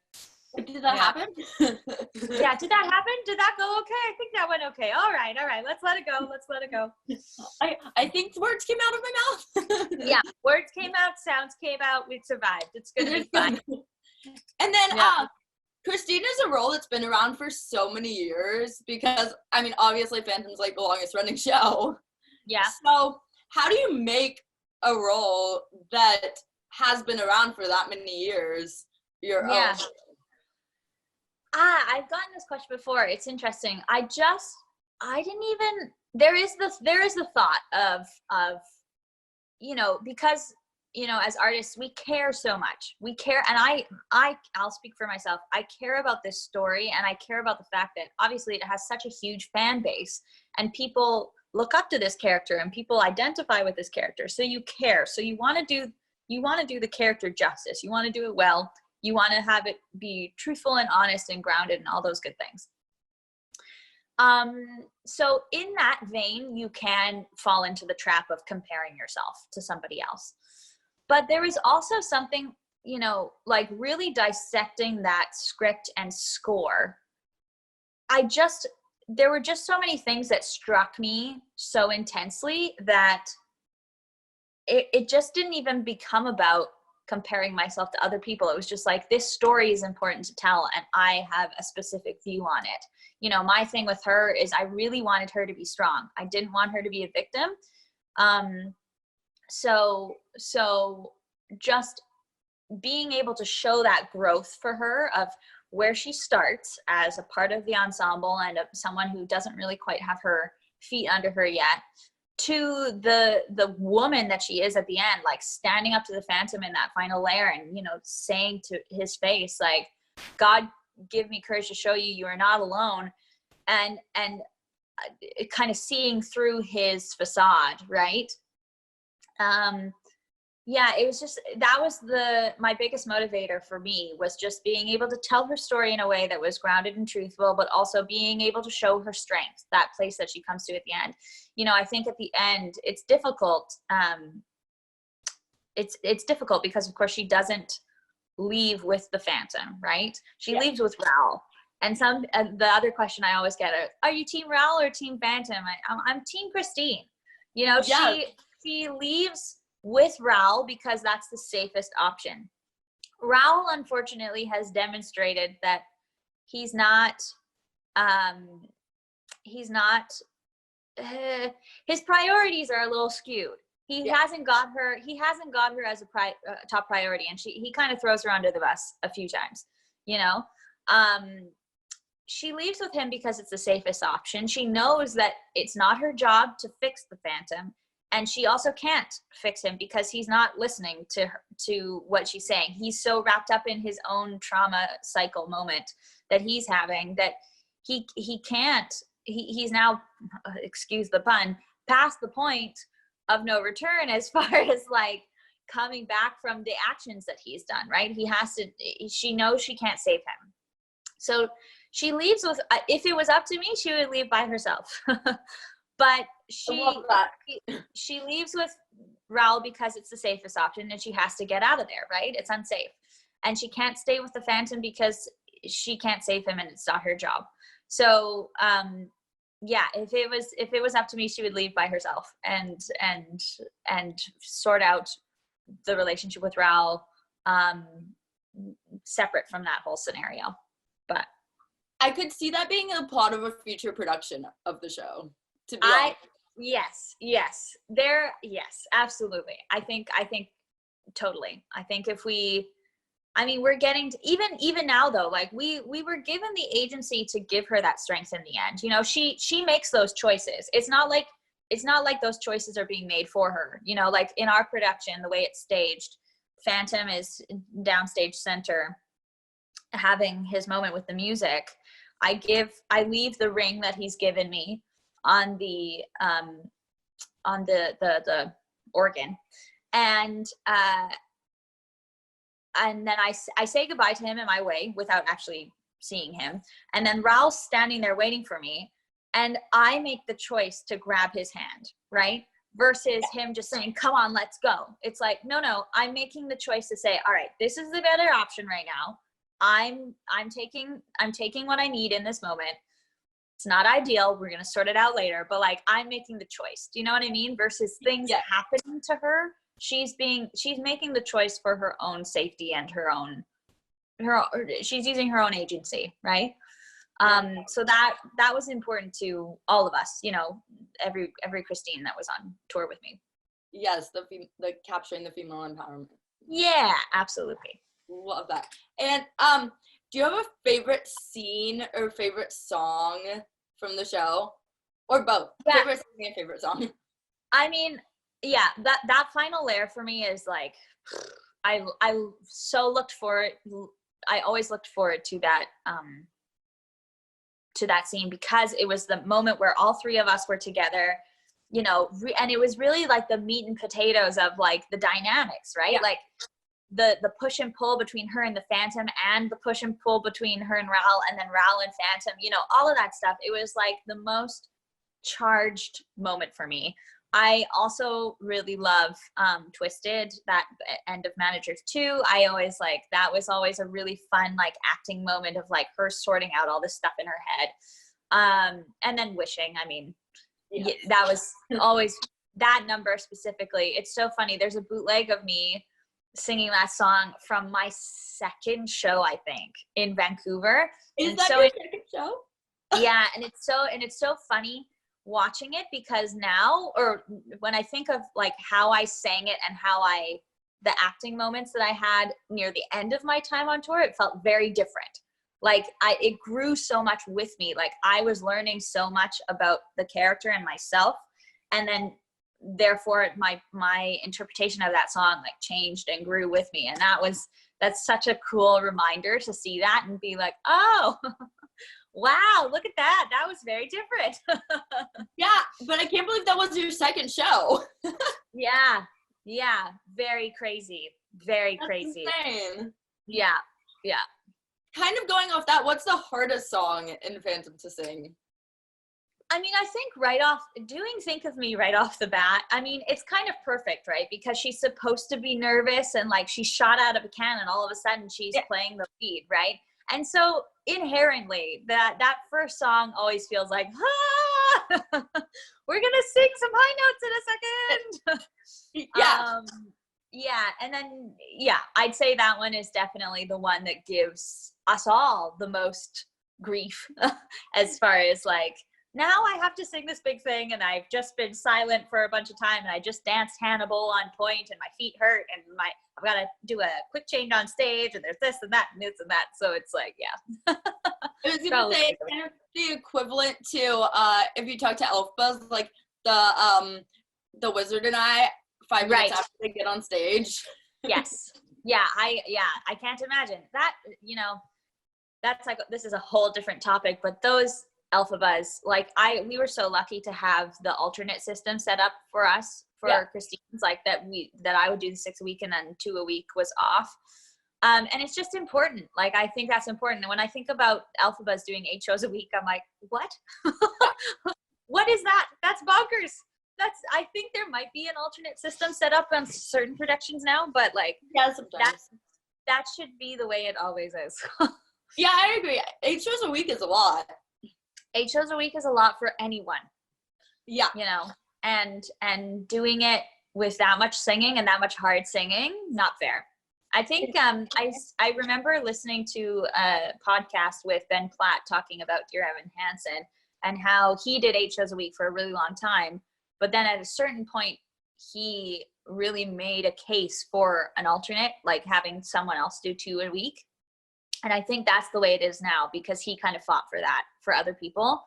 Did that happen? Yeah, did that happen? Did that go okay? I think that went okay. All right. Let's let it go. I think words came out of my mouth. Yeah, words came out, sounds came out, we survived. It's gonna be fine. And then Christine is a role that's been around for so many years because, I mean, obviously Phantom's like the longest running show. Yeah. So how do you make a role that has been around for that many years your own? I've gotten this question before. It's interesting. There is the thought of, because, as artists, we care so much. We care. And I'll speak for myself. I care about this story, and I care about the fact that obviously it has such a huge fan base and people look up to this character and people identify with this character. So you care. So you want to do the character justice. You want to do it well. You want to have it be truthful and honest and grounded and all those good things. So in that vein, you can fall into the trap of comparing yourself to somebody else. But there is also something, like really dissecting that script and score. There were just so many things that struck me so intensely that it just didn't even become about comparing myself to other people. It was just like, this story is important to tell, and I have a specific view on it. My thing with her is I really wanted her to be strong. I didn't want her to be a victim. So just being able to show that growth for her of where she starts as a part of the ensemble and someone who doesn't really quite have her feet under her yet, to the woman that she is at the end, like standing up to the Phantom in that final layer and, saying to his face, like, God, give me courage to show you are not alone. And kind of seeing through his facade, right? It was just, that was my biggest motivator for me, was just being able to tell her story in a way that was grounded and truthful, but also being able to show her strength, that place that she comes to at the end. I think at the end, it's difficult. It's difficult because, of course, she doesn't leave with the Phantom, right? She leaves with Raoul. And the other question I always get are you Team Raoul or Team Phantom? I'm Team Christine. She leaves with Raoul because that's the safest option. Raoul, unfortunately, has demonstrated that he's not his priorities are a little skewed. He hasn't got her as a top priority, and he kind of throws her under the bus a few times, you know. She leaves with him because it's the safest option. She knows that it's not her job to fix the Phantom, and she also can't fix him because he's not listening to what she's saying. He's so wrapped up in his own trauma cycle moment that he's having that he can't. He's now, excuse the pun, past the point of no return as far as like coming back from the actions that he's done, right? She knows she can't save him. So she leaves with, if it was up to me, she would leave by herself. But she leaves with Raoul because it's the safest option and she has to get out of there, right? It's unsafe. And she can't stay with the Phantom because she can't save him and it's not her job. So, if it was up to me, she would leave by herself and sort out the relationship with Raoul, separate from that whole scenario. But I could see that being a plot of a future production of the show. To be honest. Yes, absolutely. I think totally. I think we're getting to, even now though, like we were given the agency to give her that strength in the end. You know, she makes those choices. It's not like those choices are being made for her. You know, like in our production, the way it's staged, Phantom is downstage center, having his moment with the music. I leave the ring that he's given me on the organ, and then I say goodbye to him in my way without actually seeing him. And then Raoul's standing there waiting for me. And I make the choice to grab his hand, right? Versus him just saying, come on, let's go. It's like, no, I'm making the choice to say, all right, this is the better option right now. I'm taking what I need in this moment. It's not ideal. We're going to sort it out later. But like, I'm making the choice. Do you know what I mean? Versus things happening to her. She's making the choice for her own safety and she's using her own agency, right? So that was important to all of us, you know, every Christine that was on tour with me. Yes, the capturing the female empowerment. Yeah, absolutely. Love that. And do you have a favorite scene or favorite song from the show, or both? Yeah. Favorite scene and favorite song. I mean, yeah, that final layer for me is like, I so looked forward. I always looked forward to that scene because it was the moment where all three of us were together, you know, and it was really like the meat and potatoes of like the dynamics, right? Yeah. Like the push and pull between her and the Phantom, and the push and pull between her and Raoul, and then Raoul and Phantom, you know, all of that stuff. It was like the most charged moment for me. I also really love Twisted, that end of Managers 2. I always like, that was always a really fun like acting moment of like her sorting out all this stuff in her head. And then Wishing, I mean, that was always, that number specifically. It's so funny. There's a bootleg of me singing that song from my second show, I think, in Vancouver. Is that your second show? Yeah, and it's so funny watching it, because now, or when I think of like how I sang it and the acting moments that I had near the end of my time on tour, it felt very different. Like it grew so much with me. Like I was learning so much about the character and myself, and then therefore my interpretation of that song like changed and grew with me. And that's such a cool reminder to see that and be like, oh, wow, look at that. That was very different. Yeah, but I can't believe that was your second show. Yeah, very crazy. Very That's crazy. Insane. Yeah. Kind of going off that, what's the hardest song in Phantom to sing? I mean, I think doing Think of Me right off the bat, I mean, it's kind of perfect, right? Because she's supposed to be nervous and like she's shot out of a cannon, all of a sudden she's playing the lead, right? And so inherently that first song always feels like, we're going to sing some high notes in a second. Yeah. And then, I'd say that one is definitely the one that gives us all the most grief as far as like now I have to sing this big thing, and I've just been silent for a bunch of time, and I just danced Hannibal on point, and my feet hurt, and I've got to do a quick change on stage, and there's this and that and this and that. So it's like, yeah. I was gonna say it's kind of the equivalent to if you talk to Elphaba, like the wizard and I 5 minutes after they get on stage. Yes. Yeah. I can't imagine that. You know, that's like, this is a whole different topic, but those Elphabas, like we were so lucky to have the alternate system set up for us for Christine's, like that I would do the 6 a week and then 2 a week was off. And it's just important. Like, I think that's important. And when I think about Elphabas doing 8 shows a week, I'm like, what? What is that? That's bonkers. I think there might be an alternate system set up on certain productions now, but like, sometimes that should be the way it always is. Yeah, I agree. 8 shows a week is a lot. 8 shows a week is a lot for anyone. Yeah. You know, and doing it with that much singing and that much hard singing, not fair. I think I remember listening to a podcast with Ben Platt talking about Dear Evan Hansen and how he did 8 shows a week for a really long time. But then at a certain point, he really made a case for an alternate, like having someone else do 2 a week. And I think that's the way it is now, because he kind of fought for that for other people,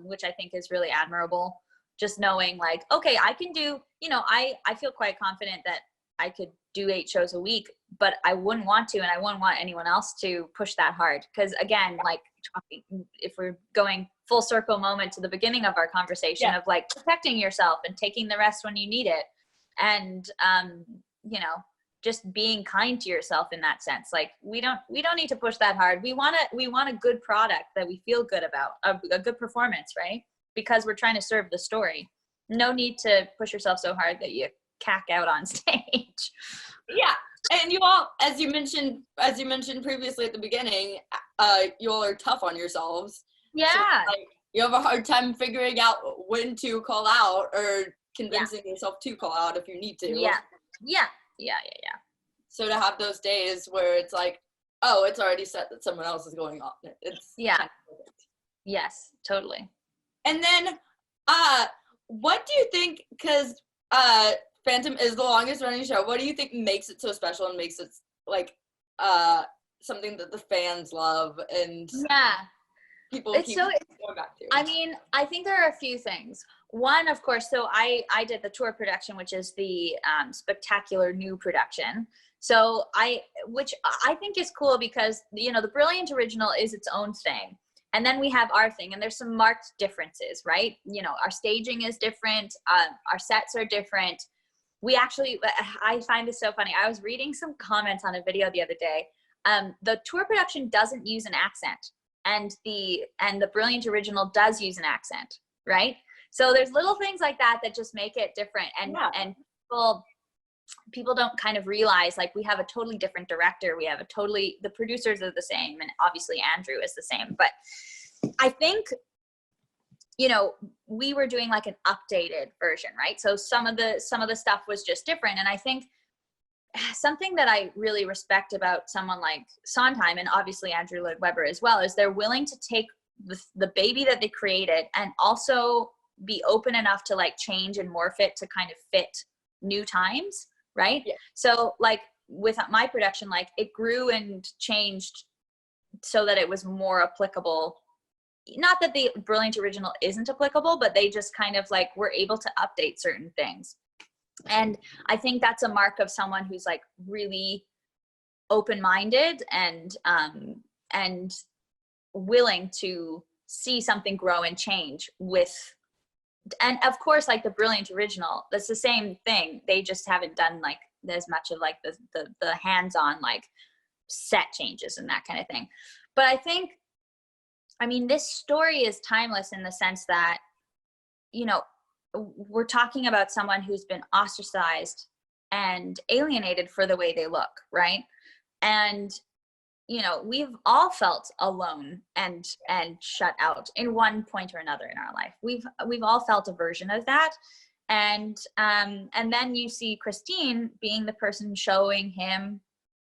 which I think is really admirable. Just knowing like, okay, I can do, you know, I feel quite confident that I could do 8 shows a week, but I wouldn't want to, and I wouldn't want anyone else to push that hard. Because again, like if we're going full circle moment to the beginning of our conversation of like protecting yourself and taking the rest when you need it. And, you know, just being kind to yourself in that sense. Like we don't need to push that hard. We want a good product that we feel good about, a good performance, right? Because we're trying to serve the story. No need to push yourself so hard that you cack out on stage. Yeah. And you all, as you mentioned previously at the beginning, you all are tough on yourselves. Yeah. So, like, you have a hard time figuring out when to call out or convincing yourself to call out if you need to. Yeah. So to have those days where it's like, oh, it's already set that someone else is going on. It's kind of perfect. Yes, totally. And then, what do you think, because Phantom is the longest running show, what do you think makes it so special and makes it like something that the fans love and people keep going back to? I mean, I think there are a few things. One, of course, so I did the tour production, which is the spectacular new production. So which I think is cool because, you know, the Brilliant Original is its own thing. And then we have our thing, and there's some marked differences, right? You know, our staging is different. Our sets are different. We actually, I find this so funny. I was reading some comments on a video the other day. The tour production doesn't use an accent, and the Brilliant Original does use an accent, right? So there's little things like that that just make it different, and people don't kind of realize, like, we have a totally different director. We have the producers are the same, and obviously Andrew is the same. But I think, you know, we were doing like an updated version, right? So some of the stuff was just different. And I think something that I really respect about someone like Sondheim, and obviously Andrew Lloyd Webber as well, is they're willing to take the baby that they created and also be open enough to like change and morph it to kind of fit new times, right? Yeah. So like with my production, like it grew and changed so that it was more applicable. Not that the Brilliant Original isn't applicable, but they just kind of like were able to update certain things. And I think that's a mark of someone who's like really open-minded and willing to see something grow and change and of course, like the Brilliant Original, that's the same thing. They just haven't done like as much of like the hands-on like set changes and that kind of thing. But I think, I mean, this story is timeless in the sense that, you know, we're talking about someone who's been ostracized and alienated for the way they look, right? And, you know, we've all felt alone and shut out in one point or another in our life. We've all felt a version of that. And then you see Christine being the person showing him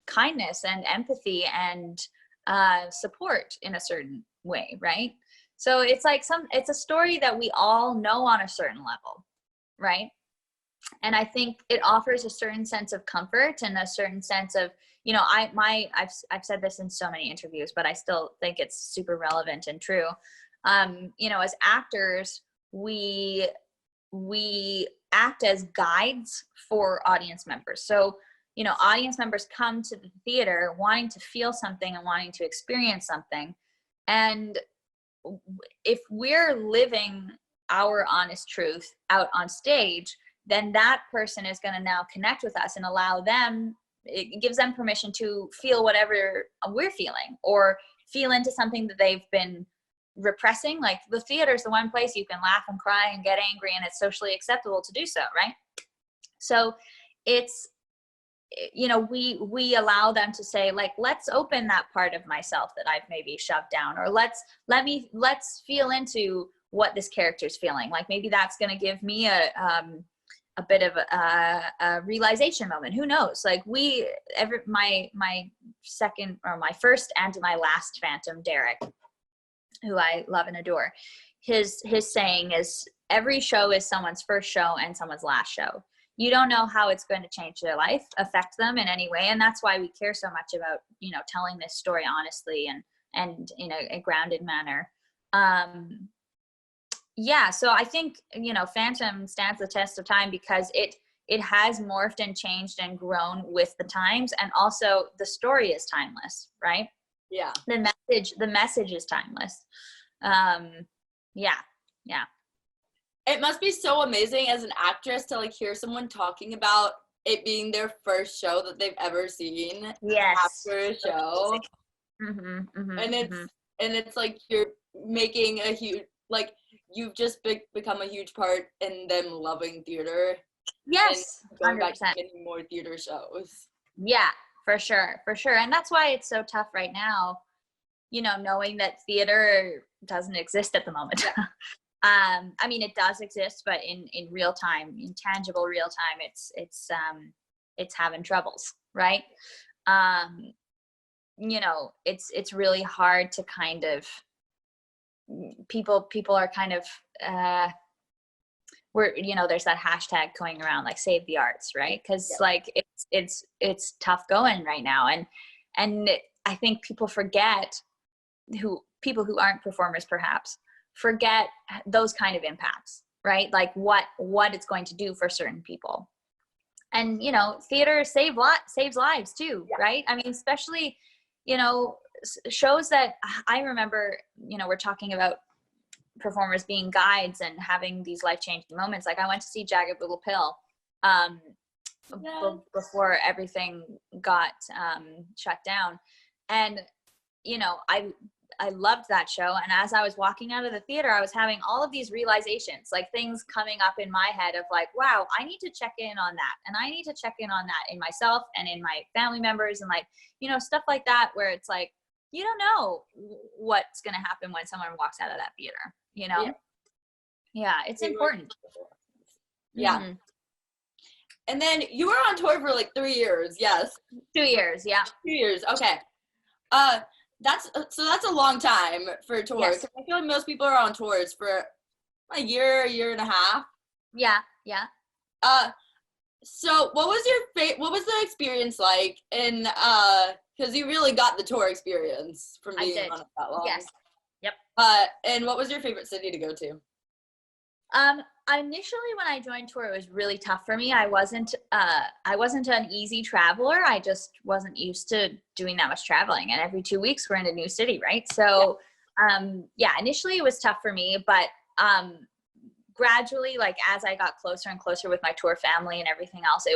kindness and empathy and support in a certain way, right? So it's like it's a story that we all know on a certain level, right? And I think it offers a certain sense of comfort and a certain sense of, you know, I've said this in so many interviews, but I still think it's super relevant and true. You know, as actors, we act as guides for audience members. So, you know, audience members come to the theater wanting to feel something and wanting to experience something. And if we're living our honest truth out on stage, then that person is going to now connect with us and allow them, it gives them permission to feel whatever we're feeling, or feel into something that they've been repressing. Like the theater is the one place you can laugh and cry and get angry, and it's socially acceptable to do so, right? So it's, you know, we allow them to say, like, let's open that part of myself that I've maybe shoved down, or let's feel into what this character's feeling. Like maybe that's going to give me a bit of a realization moment. Who knows? Like my second, or my first and my last Phantom, Derek, who I love and adore, his saying is, every show is someone's first show and someone's last show. You don't know how it's going to change their life, affect them in any way. And that's why we care so much about, you know, telling this story honestly and in a grounded manner. Yeah, so I think, you know, Phantom stands the test of time because it has morphed and changed and grown with the times, and also the story is timeless, right? Yeah. The message is timeless. Yeah. It must be so amazing as an actress to like hear someone talking about it being their first show that they've ever seen. Yes. After a show. And it's like you're making a huge, like, you've just become a huge part in them loving theater. Yes, and going 100%. back to getting more theater shows. Yeah, for sure. And that's why it's so tough right now, you know, knowing that theater doesn't exist at the moment. Yeah. I mean, it does exist, but in real time, in tangible real time, it's having troubles, right? You know, it's really hard to kind of, people are kind of, we're, you know, there's that hashtag going around, like, save the arts, right? Because like it's tough going right now, and I think people forget, people who aren't performers perhaps forget those kind of impacts, right? Like what it's going to do for certain people. And, you know, theater saves lives too, right? I mean, especially, you know, shows that I remember, you know, we're talking about performers being guides and having these life-changing moments. Like I went to see Jagged Little Pill before everything got shut down. And, you know, I loved that show. And as I was walking out of the theater, I was having all of these realizations, like things coming up in my head of like, wow, I need to check in on that. And I need to check in on that in myself and in my family members, and like, you know, stuff like that, where it's like, you don't know what's going to happen when someone walks out of that theater, you know? Yeah, it's important. Yeah. Mm-hmm. And then you were on tour for like 3 years. Yes. 2 years. Yeah. 2 years. Okay. That's a long time for a tour. Yes. I feel like most people are on tours for a year and a half. Yeah. So what was the experience like? And because you really got the tour experience from being on it that long. Yes. Yep. And what was your favorite city to go to? Initially when I joined tour, it was really tough for me. I wasn't an easy traveler. I just wasn't used to doing that much traveling. And every 2 weeks we're in a new city, right? So, initially it was tough for me, but, gradually, like as I got closer and closer with my tour family and everything else,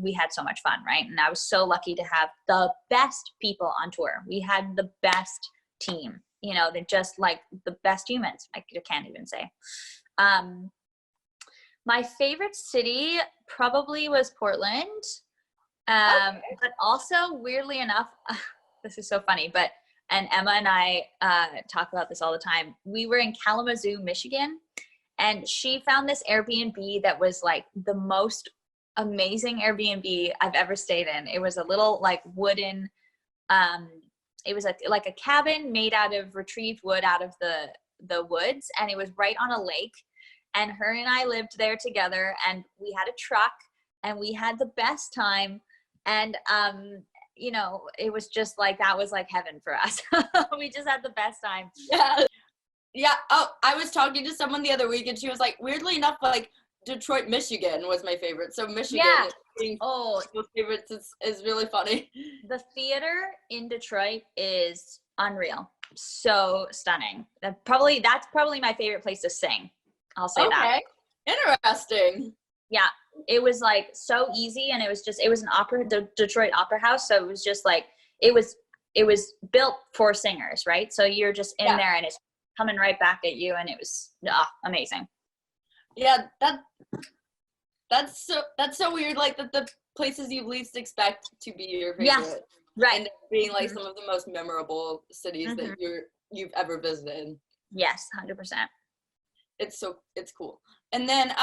we had so much fun, right? And I was so lucky to have the best people on tour. We had the best team, you know, they're just like the best humans. I can't even say. My favorite city probably was Portland. But also weirdly enough, this is so funny, and Emma and I talk about this all the time. We were in Kalamazoo, Michigan, and she found this Airbnb that was like the most amazing Airbnb I've ever stayed in. It was a little like wooden it was like a cabin made out of retrieved wood out of the woods, and it was right on a lake, and her and I lived there together, and we had a truck, and we had the best time. And you know, it was just like, that was like heaven for us. We just had the best time. Yeah. Oh, I was talking to someone the other week, and she was like, weirdly enough, like Detroit, Michigan was my favorite. So Michigan being favorites is really funny. The theater in Detroit is unreal. So stunning. That's probably my favorite place to sing. I'll say that. Interesting. Yeah. It was like so easy, and it was an opera, the Detroit Opera House. So it was just like, it was built for singers, right? So you're just in there, and it's coming right back at you, and it was amazing. Yeah, that's so weird. Like the places you least expect to be your favorite, yeah, right? And being like some of the most memorable cities that you've ever visited. Yes, 100%. It's cool. And then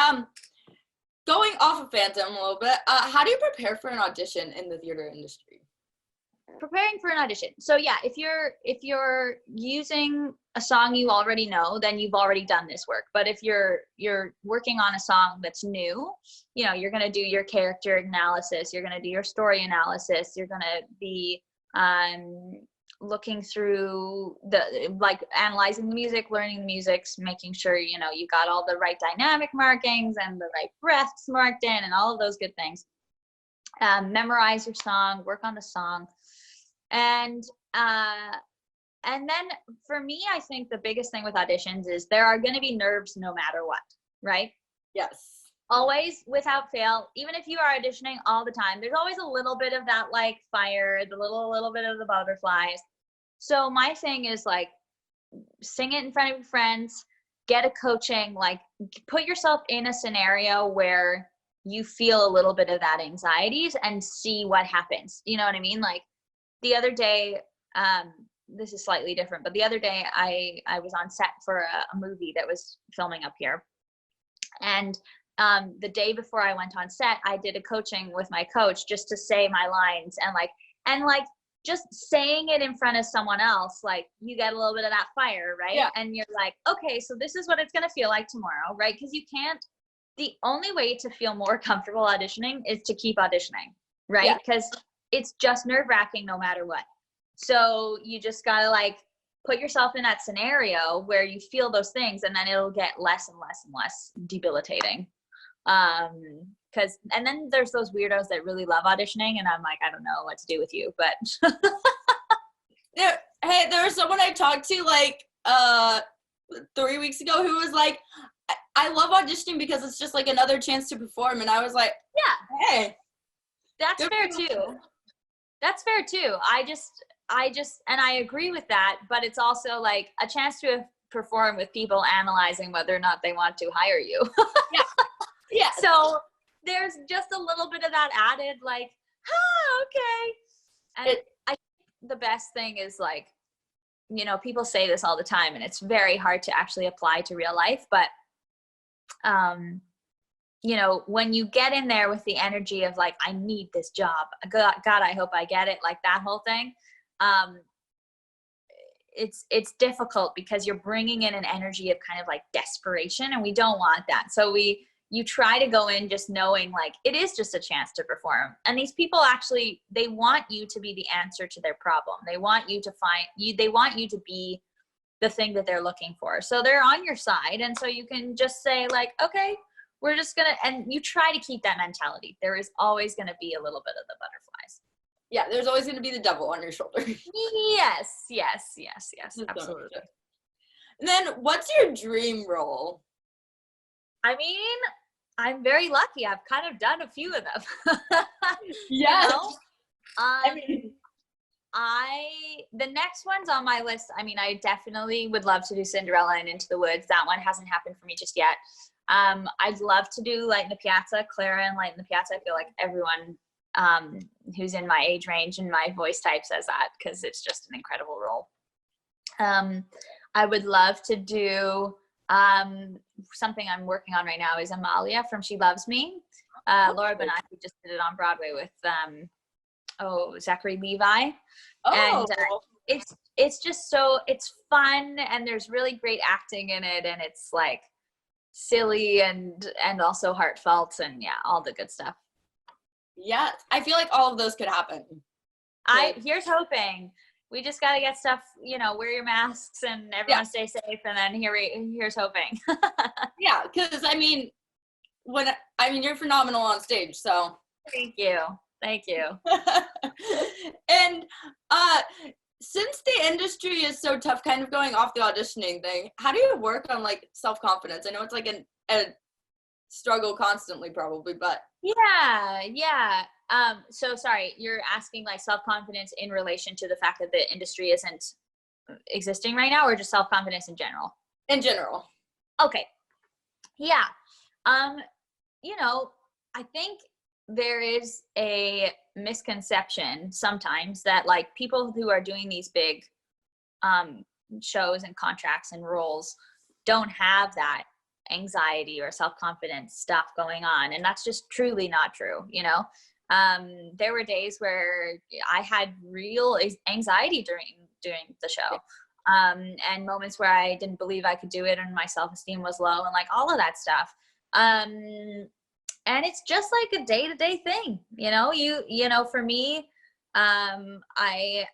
going off of Phantom a little bit, how do you prepare for an audition in the theater industry? Preparing for an audition. So yeah, if you're using a song you already know, then you've already done this work. But if you're working on a song that's new, you know, you're going to do your character analysis, you're going to do your story analysis, you're going to be looking through analyzing the music, learning the musics, making sure, you know, you got all the right dynamic markings and the right breaths marked in and all of those good things. Memorize your song, work on the song. And then for me, I think the biggest thing with auditions is there are going to be nerves no matter what, right? Yes. Always, without fail, even if you are auditioning all the time, there's always a little bit of that like fire, the little bit of the butterflies. So my thing is like, sing it in front of your friends, get a coaching, like put yourself in a scenario where you feel a little bit of that anxieties and see what happens. You know what I mean? Like the other day, this is slightly different, but the other day I was on set for a movie that was filming up here. And the day before I went on set, I did a coaching with my coach just to say my lines and just saying it in front of someone else, like you get a little bit of that fire, right? Yeah. And you're like, okay, so this is what it's going to feel like tomorrow, right? Because the only way to feel more comfortable auditioning is to keep auditioning, right? Because it's just nerve-wracking no matter what. So you just got to like put yourself in that scenario where you feel those things, and then it'll get less and less and less debilitating. And then there's those weirdos that really love auditioning, and I'm like, I don't know what to do with you, but there was someone I talked to like 3 weeks ago who was like, I love auditioning because it's just like another chance to perform. And I was like, yeah, hey, that's fair too. That's fair too. I just, and I agree with that, but it's also like a chance to perform with people analyzing whether or not they want to hire you. Yeah. So there's just a little bit of that added, like, okay. And I think the best thing is like, you know, people say this all the time, and it's very hard to actually apply to real life, but you know, when you get in there with the energy of like, I need this job, God, I hope I get it, like that whole thing, it's difficult because you're bringing in an energy of kind of like desperation, and we don't want that. So you try to go in just knowing like it is just a chance to perform, and these people actually, they want you to be the answer to their problem. They want you to they want you to be the thing that they're looking for. So they're on your side, and so you can just say like, okay, we're just gonna, and you try to keep that mentality. There is always gonna be a little bit of the butterflies. Yeah, there's always gonna be the devil on your shoulder. Yes, absolutely. And then what's your dream role? I mean, I'm very lucky. I've kind of done a few of them. Yeah. You know? I mean, the next one's on my list. I mean, I definitely would love to do Cinderella and Into the Woods. That one hasn't happened for me just yet. I'd love to do Light in the Piazza, Clara and Light in the Piazza. I feel like everyone who's in my age range and my voice type says that, because it's just an incredible role. I would love to do something I'm working on right now is Amalia from She Loves Me. Laura Benatti just did it on Broadway with Zachary Levi. And it's just so, it's fun, and there's really great acting in it, and it's like silly and also heartfelt, and yeah, all the good stuff. Yeah, I feel like all of those could happen. Here's hoping. We just got to get stuff, wear your masks and everyone stay safe, and then here's hoping. Yeah, because I mean, you're phenomenal on stage, so. Thank you. And since the industry is so tough, kind of going off the auditioning thing, how do you work on like self-confidence? I know it's like a struggle constantly, probably, but. Yeah. So sorry, you're asking like self-confidence in relation to the fact that the industry isn't existing right now, or just self-confidence in general? In general. Okay. Yeah. I think there is a misconception sometimes that like people who are doing these big shows and contracts and roles don't have that anxiety or self-confidence stuff going on, and that's just truly not true. There were days where I had real anxiety during the show, and moments where I didn't believe I could do it, and my self-esteem was low, and like all of that stuff. And it's just like a day-to-day thing, for me. I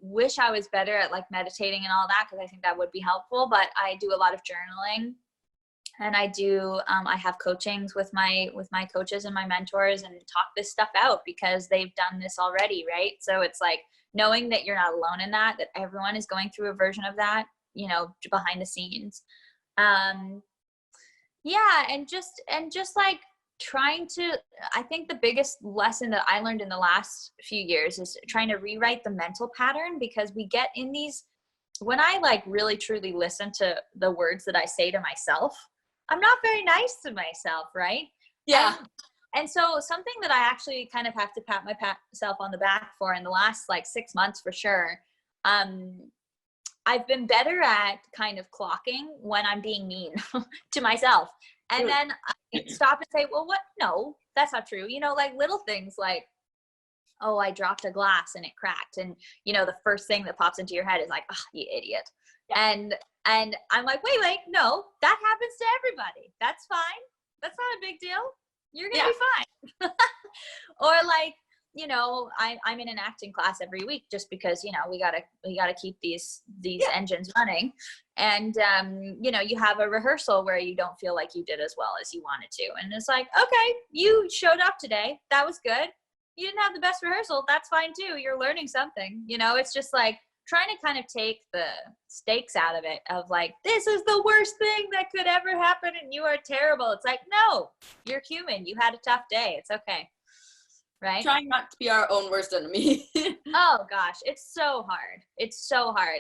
wish I was better at like meditating and all that, because I think that would be helpful, but I do a lot of journaling, and I have coachings with my coaches and my mentors, and talk this stuff out because they've done this already, right? So it's like knowing that you're not alone in that everyone is going through a version of that, behind the scenes. Yeah, and just like trying to, I think the biggest lesson that I learned in the last few years is trying to rewrite the mental pattern, because we get in these, when I like really truly listen to the words that I say to myself, I'm not very nice to myself, right? Yeah. And so something that I actually kind of have to pat myself on the back for in the last like 6 months for sure, I've been better at kind of clocking when I'm being mean to myself. And then I stop and say, well, what? No, that's not true. Like little things like, oh, I dropped a glass and it cracked. And, the first thing that pops into your head is like, oh, you idiot. Yeah. And I'm like, wait, no, that happens to everybody. That's fine. That's not a big deal. You're going to be fine. Or like, I'm in an acting class every week just because, we gotta keep these engines running. And, you have a rehearsal where you don't feel like you did as well as you wanted to. And it's like, okay, you showed up today. That was good. You didn't have the best rehearsal. That's fine too. You're learning something, it's just like trying to kind of take the stakes out of it of like, this is the worst thing that could ever happen and you are terrible. It's like, no, you're human. You had a tough day. It's okay. Right? Trying not to be our own worst enemy. Oh gosh, it's so hard.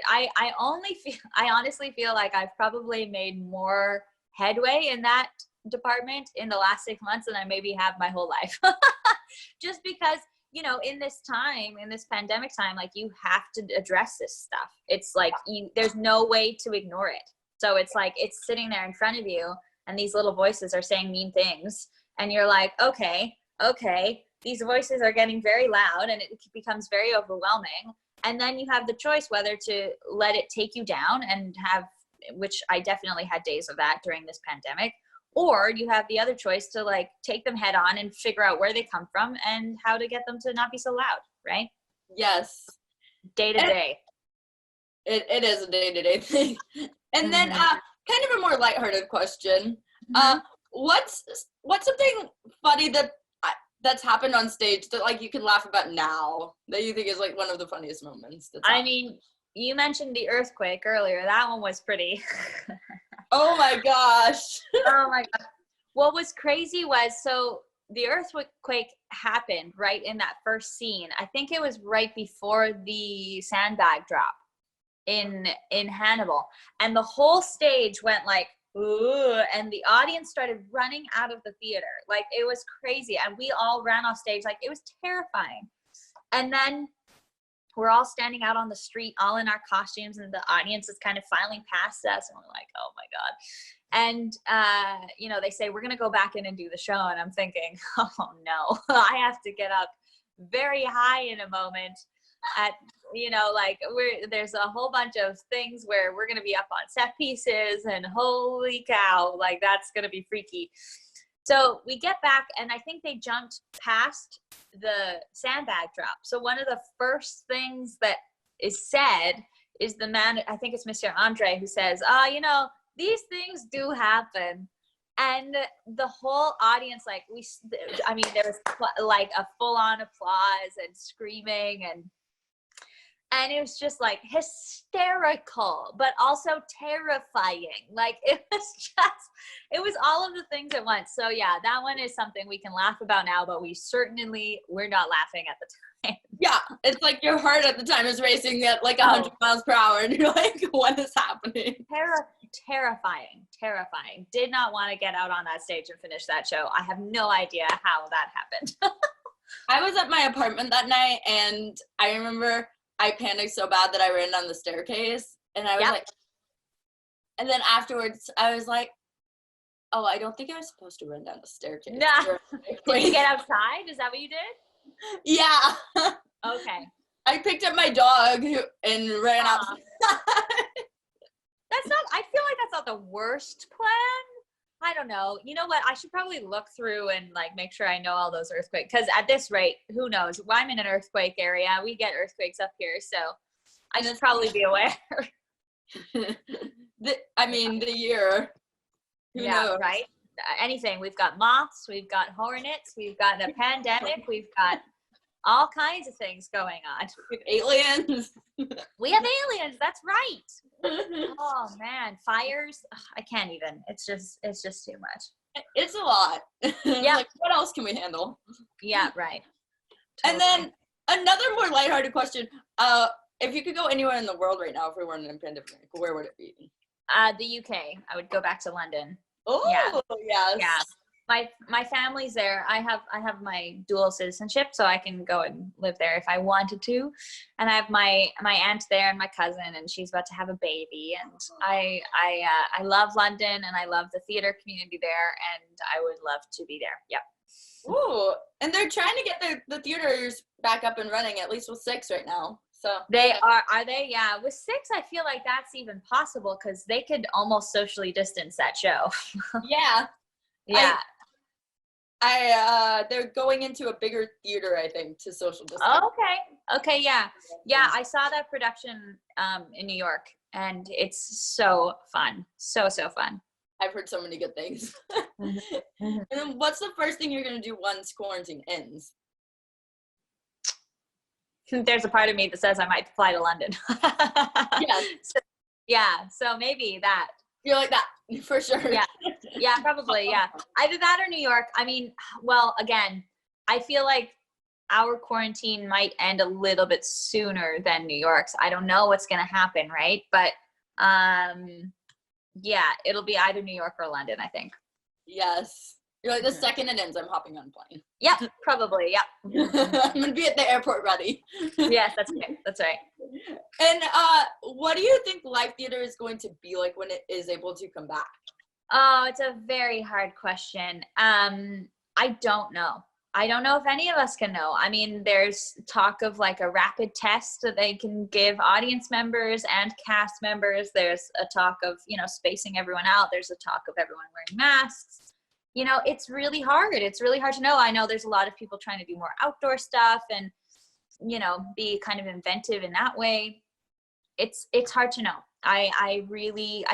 I honestly feel like I've probably made more headway in that department in the last 6 months than I maybe have my whole life. Just because, in this pandemic time, like you have to address this stuff. It's like there's no way to ignore it. So it's like it's sitting there in front of you, and these little voices are saying mean things, and you're like, okay. These voices are getting very loud, and it becomes very overwhelming. And then you have the choice whether to let it take you down and which I definitely had days of that during this pandemic, or you have the other choice to like take them head on and figure out where they come from and how to get them to not be so loud, right? Yes. Day to day. It is a day-to-day thing. And then kind of a more lighthearted question. What's something funny that's happened on stage that like you can laugh about now that you think is like one of the funniest moments? I mean, you mentioned the earthquake earlier. That one was pretty. Oh my gosh. Oh my God. What was crazy was, so the earthquake happened right in that first scene. I think it was right before the sandbag drop in Hannibal. And the whole stage went like, ooh, and the audience started running out of the theater. Like it was crazy. And we all ran off stage. Like it was terrifying. And then we're all standing out on the street, all in our costumes, and the audience is kind of filing past us. And we're like, oh my God. And, they say, we're going to go back in and do the show. And I'm thinking, oh no, I have to get up very high in a moment at like there's a whole bunch of things where we're going to be up on set pieces, and holy cow, like that's going to be freaky. So we get back, and I think they jumped past the sandbag drop. So one of the first things that is said is the man, I think it's Mr. Andre, who says, these things do happen. And the whole audience, like there was like a full-on applause and screaming, and it was just like hysterical, but also terrifying. Like it was all of the things at once. So yeah, that one is something we can laugh about now, but we're not laughing at the time. Yeah, it's like your heart at the time is racing at like 100 miles per hour, and you're like, what is happening? Terrifying. Did not want to get out on that stage and finish that show. I have no idea how that happened. I was at my apartment that night, and I remember I panicked so bad that I ran down the staircase, and I was like, and then afterwards I was like, oh, I don't think I was supposed to run down the staircase. No. Did you get outside? Is that what you did? Yeah. Okay. I picked up my dog and ran outside. I feel like that's not the worst plan. I don't know. You know what? I should probably look through and like make sure I know all those earthquakes. Because at this rate, who knows? I'm in an earthquake area. We get earthquakes up here, so I should probably be aware. The year. Who knows? Right? Anything. We've got moths. We've got hornets. We've got a pandemic. We've got all kinds of things going on. We have aliens. We have aliens. That's right. Oh man, fires. Ugh, I can't even. It's just too much. It's a lot. Yeah. Like, what else can we handle? Yeah, right. Totally. And then another more lighthearted question. If you could go anywhere in the world right now, if we weren't in a pandemic, where would it be? The UK. I would go back to London. Oh, yes. Yeah. My family's there. I have my dual citizenship, so I can go and live there if I wanted to. And I have my aunt there and my cousin, and she's about to have a baby. And I love London, and I love the theater community there, and I would love to be there. Yep. Ooh, and they're trying to get the theaters back up and running, at least with 6 right now. So they are they? Yeah, with 6, I feel like that's even possible because they could almost socially distance that show. Yeah. Yeah. They're going into a bigger theater, I think, to social distance. Oh, okay, yeah. I saw that production in New York, and it's so fun, so fun. I've heard so many good things. And then what's the first thing you're gonna do once quarantine ends? There's a part of me that says I might fly to London. So maybe that. You're like that, for sure. Yeah, probably, yeah. Either that or New York. I mean, well, again, I feel like our quarantine might end a little bit sooner than New York's. I don't know what's going to happen, right? But, yeah, it'll be either New York or London, I think. Yes. You're like, the second it ends, I'm hopping on a plane. Yep, probably, yep. I'm going to be at the airport ready. Yes, that's okay. That's right. And what do you think live theater is going to be like when it is able to come back? Oh, it's a very hard question. I don't know. I don't know if any of us can know. I mean, there's talk of like a rapid test that they can give audience members and cast members. There's a talk of, spacing everyone out. There's a talk of everyone wearing masks. It's really hard. It's really hard to know. I know there's a lot of people trying to do more outdoor stuff and, be kind of inventive in that way. It's hard to know. I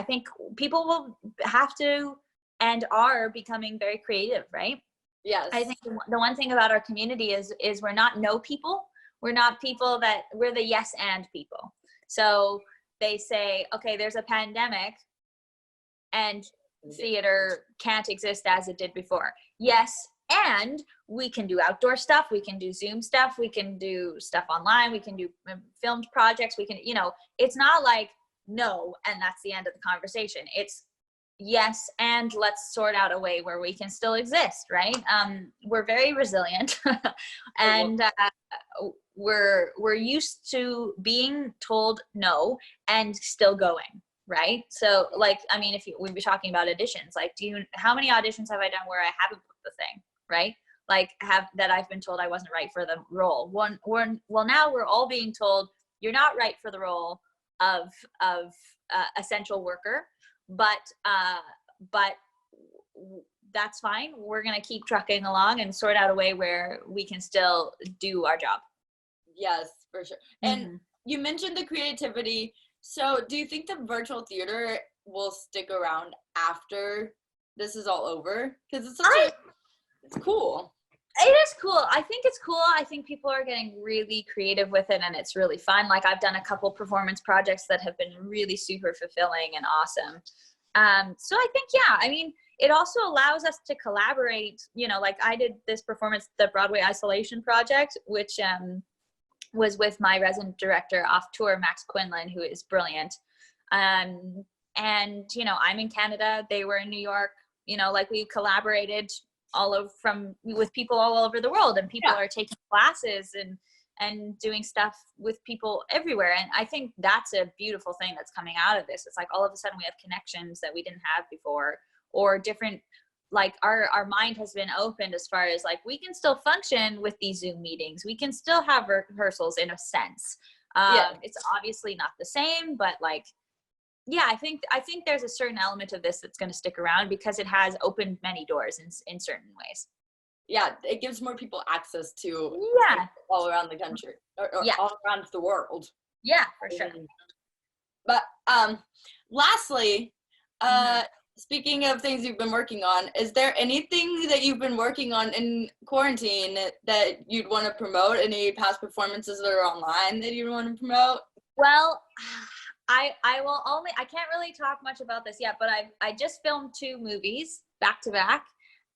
think people will have to and are becoming very creative, right? Yes. I think the one thing about our community is we're not no people. We're not people we're the yes and people. So they say, okay, there's a pandemic and theater can't exist as it did before. Yes, and we can do outdoor stuff. We can do Zoom stuff. We can do stuff online. We can do filmed projects. We can, it's not like no, and that's the end of the conversation. It's yes, and let's sort out a way where we can still exist, right? We're very resilient, and we're used to being told no and still going, right? So, like, I mean, we'd be talking about auditions, like, how many auditions have I done where I haven't booked the thing, right? Like, that I've been told I wasn't right for the role. Well, now we're all being told you're not right for the role of essential worker, but that's fine. We're going to keep trucking along and sort out a way where we can still do our job. Yes, for sure. And you mentioned the creativity. So do you think the virtual theater will stick around after this is all over? Because it's it's cool. It is cool. I think it's cool. I think people are getting really creative with it, and it's really fun. Like, I've done a couple performance projects that have been really super fulfilling and awesome. So I think, yeah, I mean, it also allows us to collaborate, you know, like I did this performance, the Broadway Isolation Project, which was with my resident director off tour, Max Quinlan, who is brilliant. And, you know, I'm in Canada, they were in New York, you know, like we collaborated with people all over the world, and people are taking classes and doing stuff with people everywhere. And I think that's a beautiful thing that's coming out of this. It's like all of a sudden we have connections that we didn't have before, or different, like our mind has been opened as far as like, we can still function with these Zoom meetings. We can still have rehearsals in a sense. It's obviously not the same, but like, yeah, I think there's a certain element of this that's going to stick around because it has opened many doors in certain ways. Yeah, it gives more people access to all around the country or all around the world. Yeah, for sure. But lastly, speaking of things you've been working on, is there anything that you've been working on in quarantine that you'd want to promote? Any past performances that are online that you'd want to promote? Well, I can't really talk much about this yet, but I just filmed 2 movies back to back,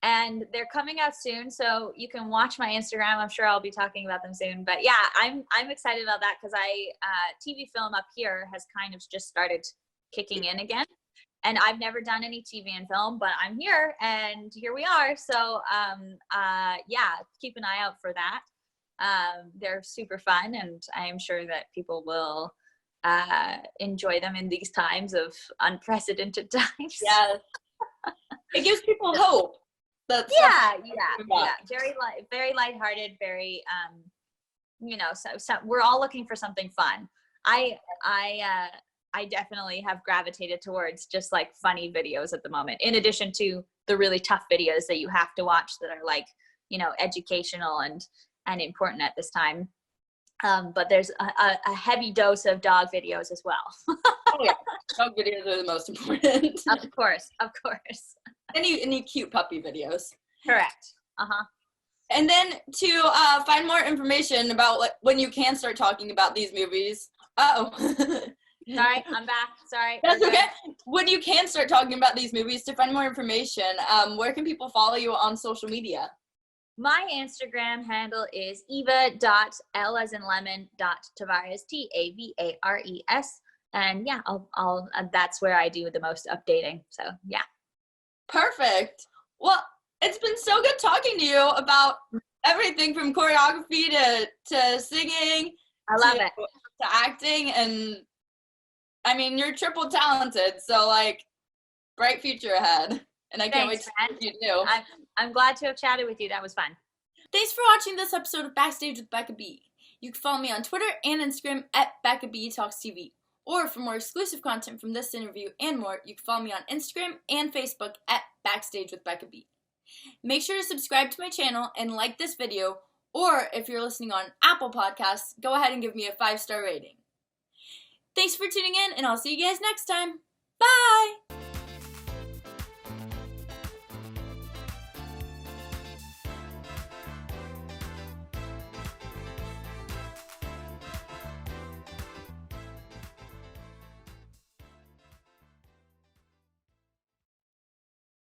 and they're coming out soon, so you can watch my Instagram. I'm sure I'll be talking about them soon. But yeah, I'm excited about that because TV film up here has kind of just started kicking in again. And I've never done any TV and film, but I'm here, and here we are. So yeah, keep an eye out for that. They're super fun, and I am sure that people will enjoy them in these times of unprecedented times. Yes. It gives people hope. Yeah. Very lighthearted, very you know, so we're all looking for something fun. I definitely have gravitated towards just like funny videos at the moment, in addition to the really tough videos that you have to watch that are like, you know, educational and important at this time. But there's a heavy dose of dog videos as well. Oh yeah, dog videos are the most important. Of course. Any cute puppy videos. Correct. And then to find more information about when you can start talking about these movies. Sorry, I'm back. Sorry. That's okay. When you can start talking about these movies, to find more information, where can people follow you on social media? My Instagram handle is eva.l as in lemon.tavares, Tavares. And yeah, I'll that's where I do the most updating. So yeah. Perfect. Well, it's been so good talking to you about everything from choreography to singing. I love it. To acting, and I mean, you're triple talented, so like, bright future ahead. And I can't wait to see what you do. I'm glad to have chatted with you. That was fun. Thanks for watching this episode of Backstage with Becca B. You can follow me on Twitter and Instagram at Becca B Talks TV. Or for more exclusive content from this interview and more, you can follow me on Instagram and Facebook at Backstage with Becca B. Make sure to subscribe to my channel and like this video, or if you're listening on Apple Podcasts, go ahead and give me a 5-star rating. Thanks for tuning in, and I'll see you guys next time. Bye!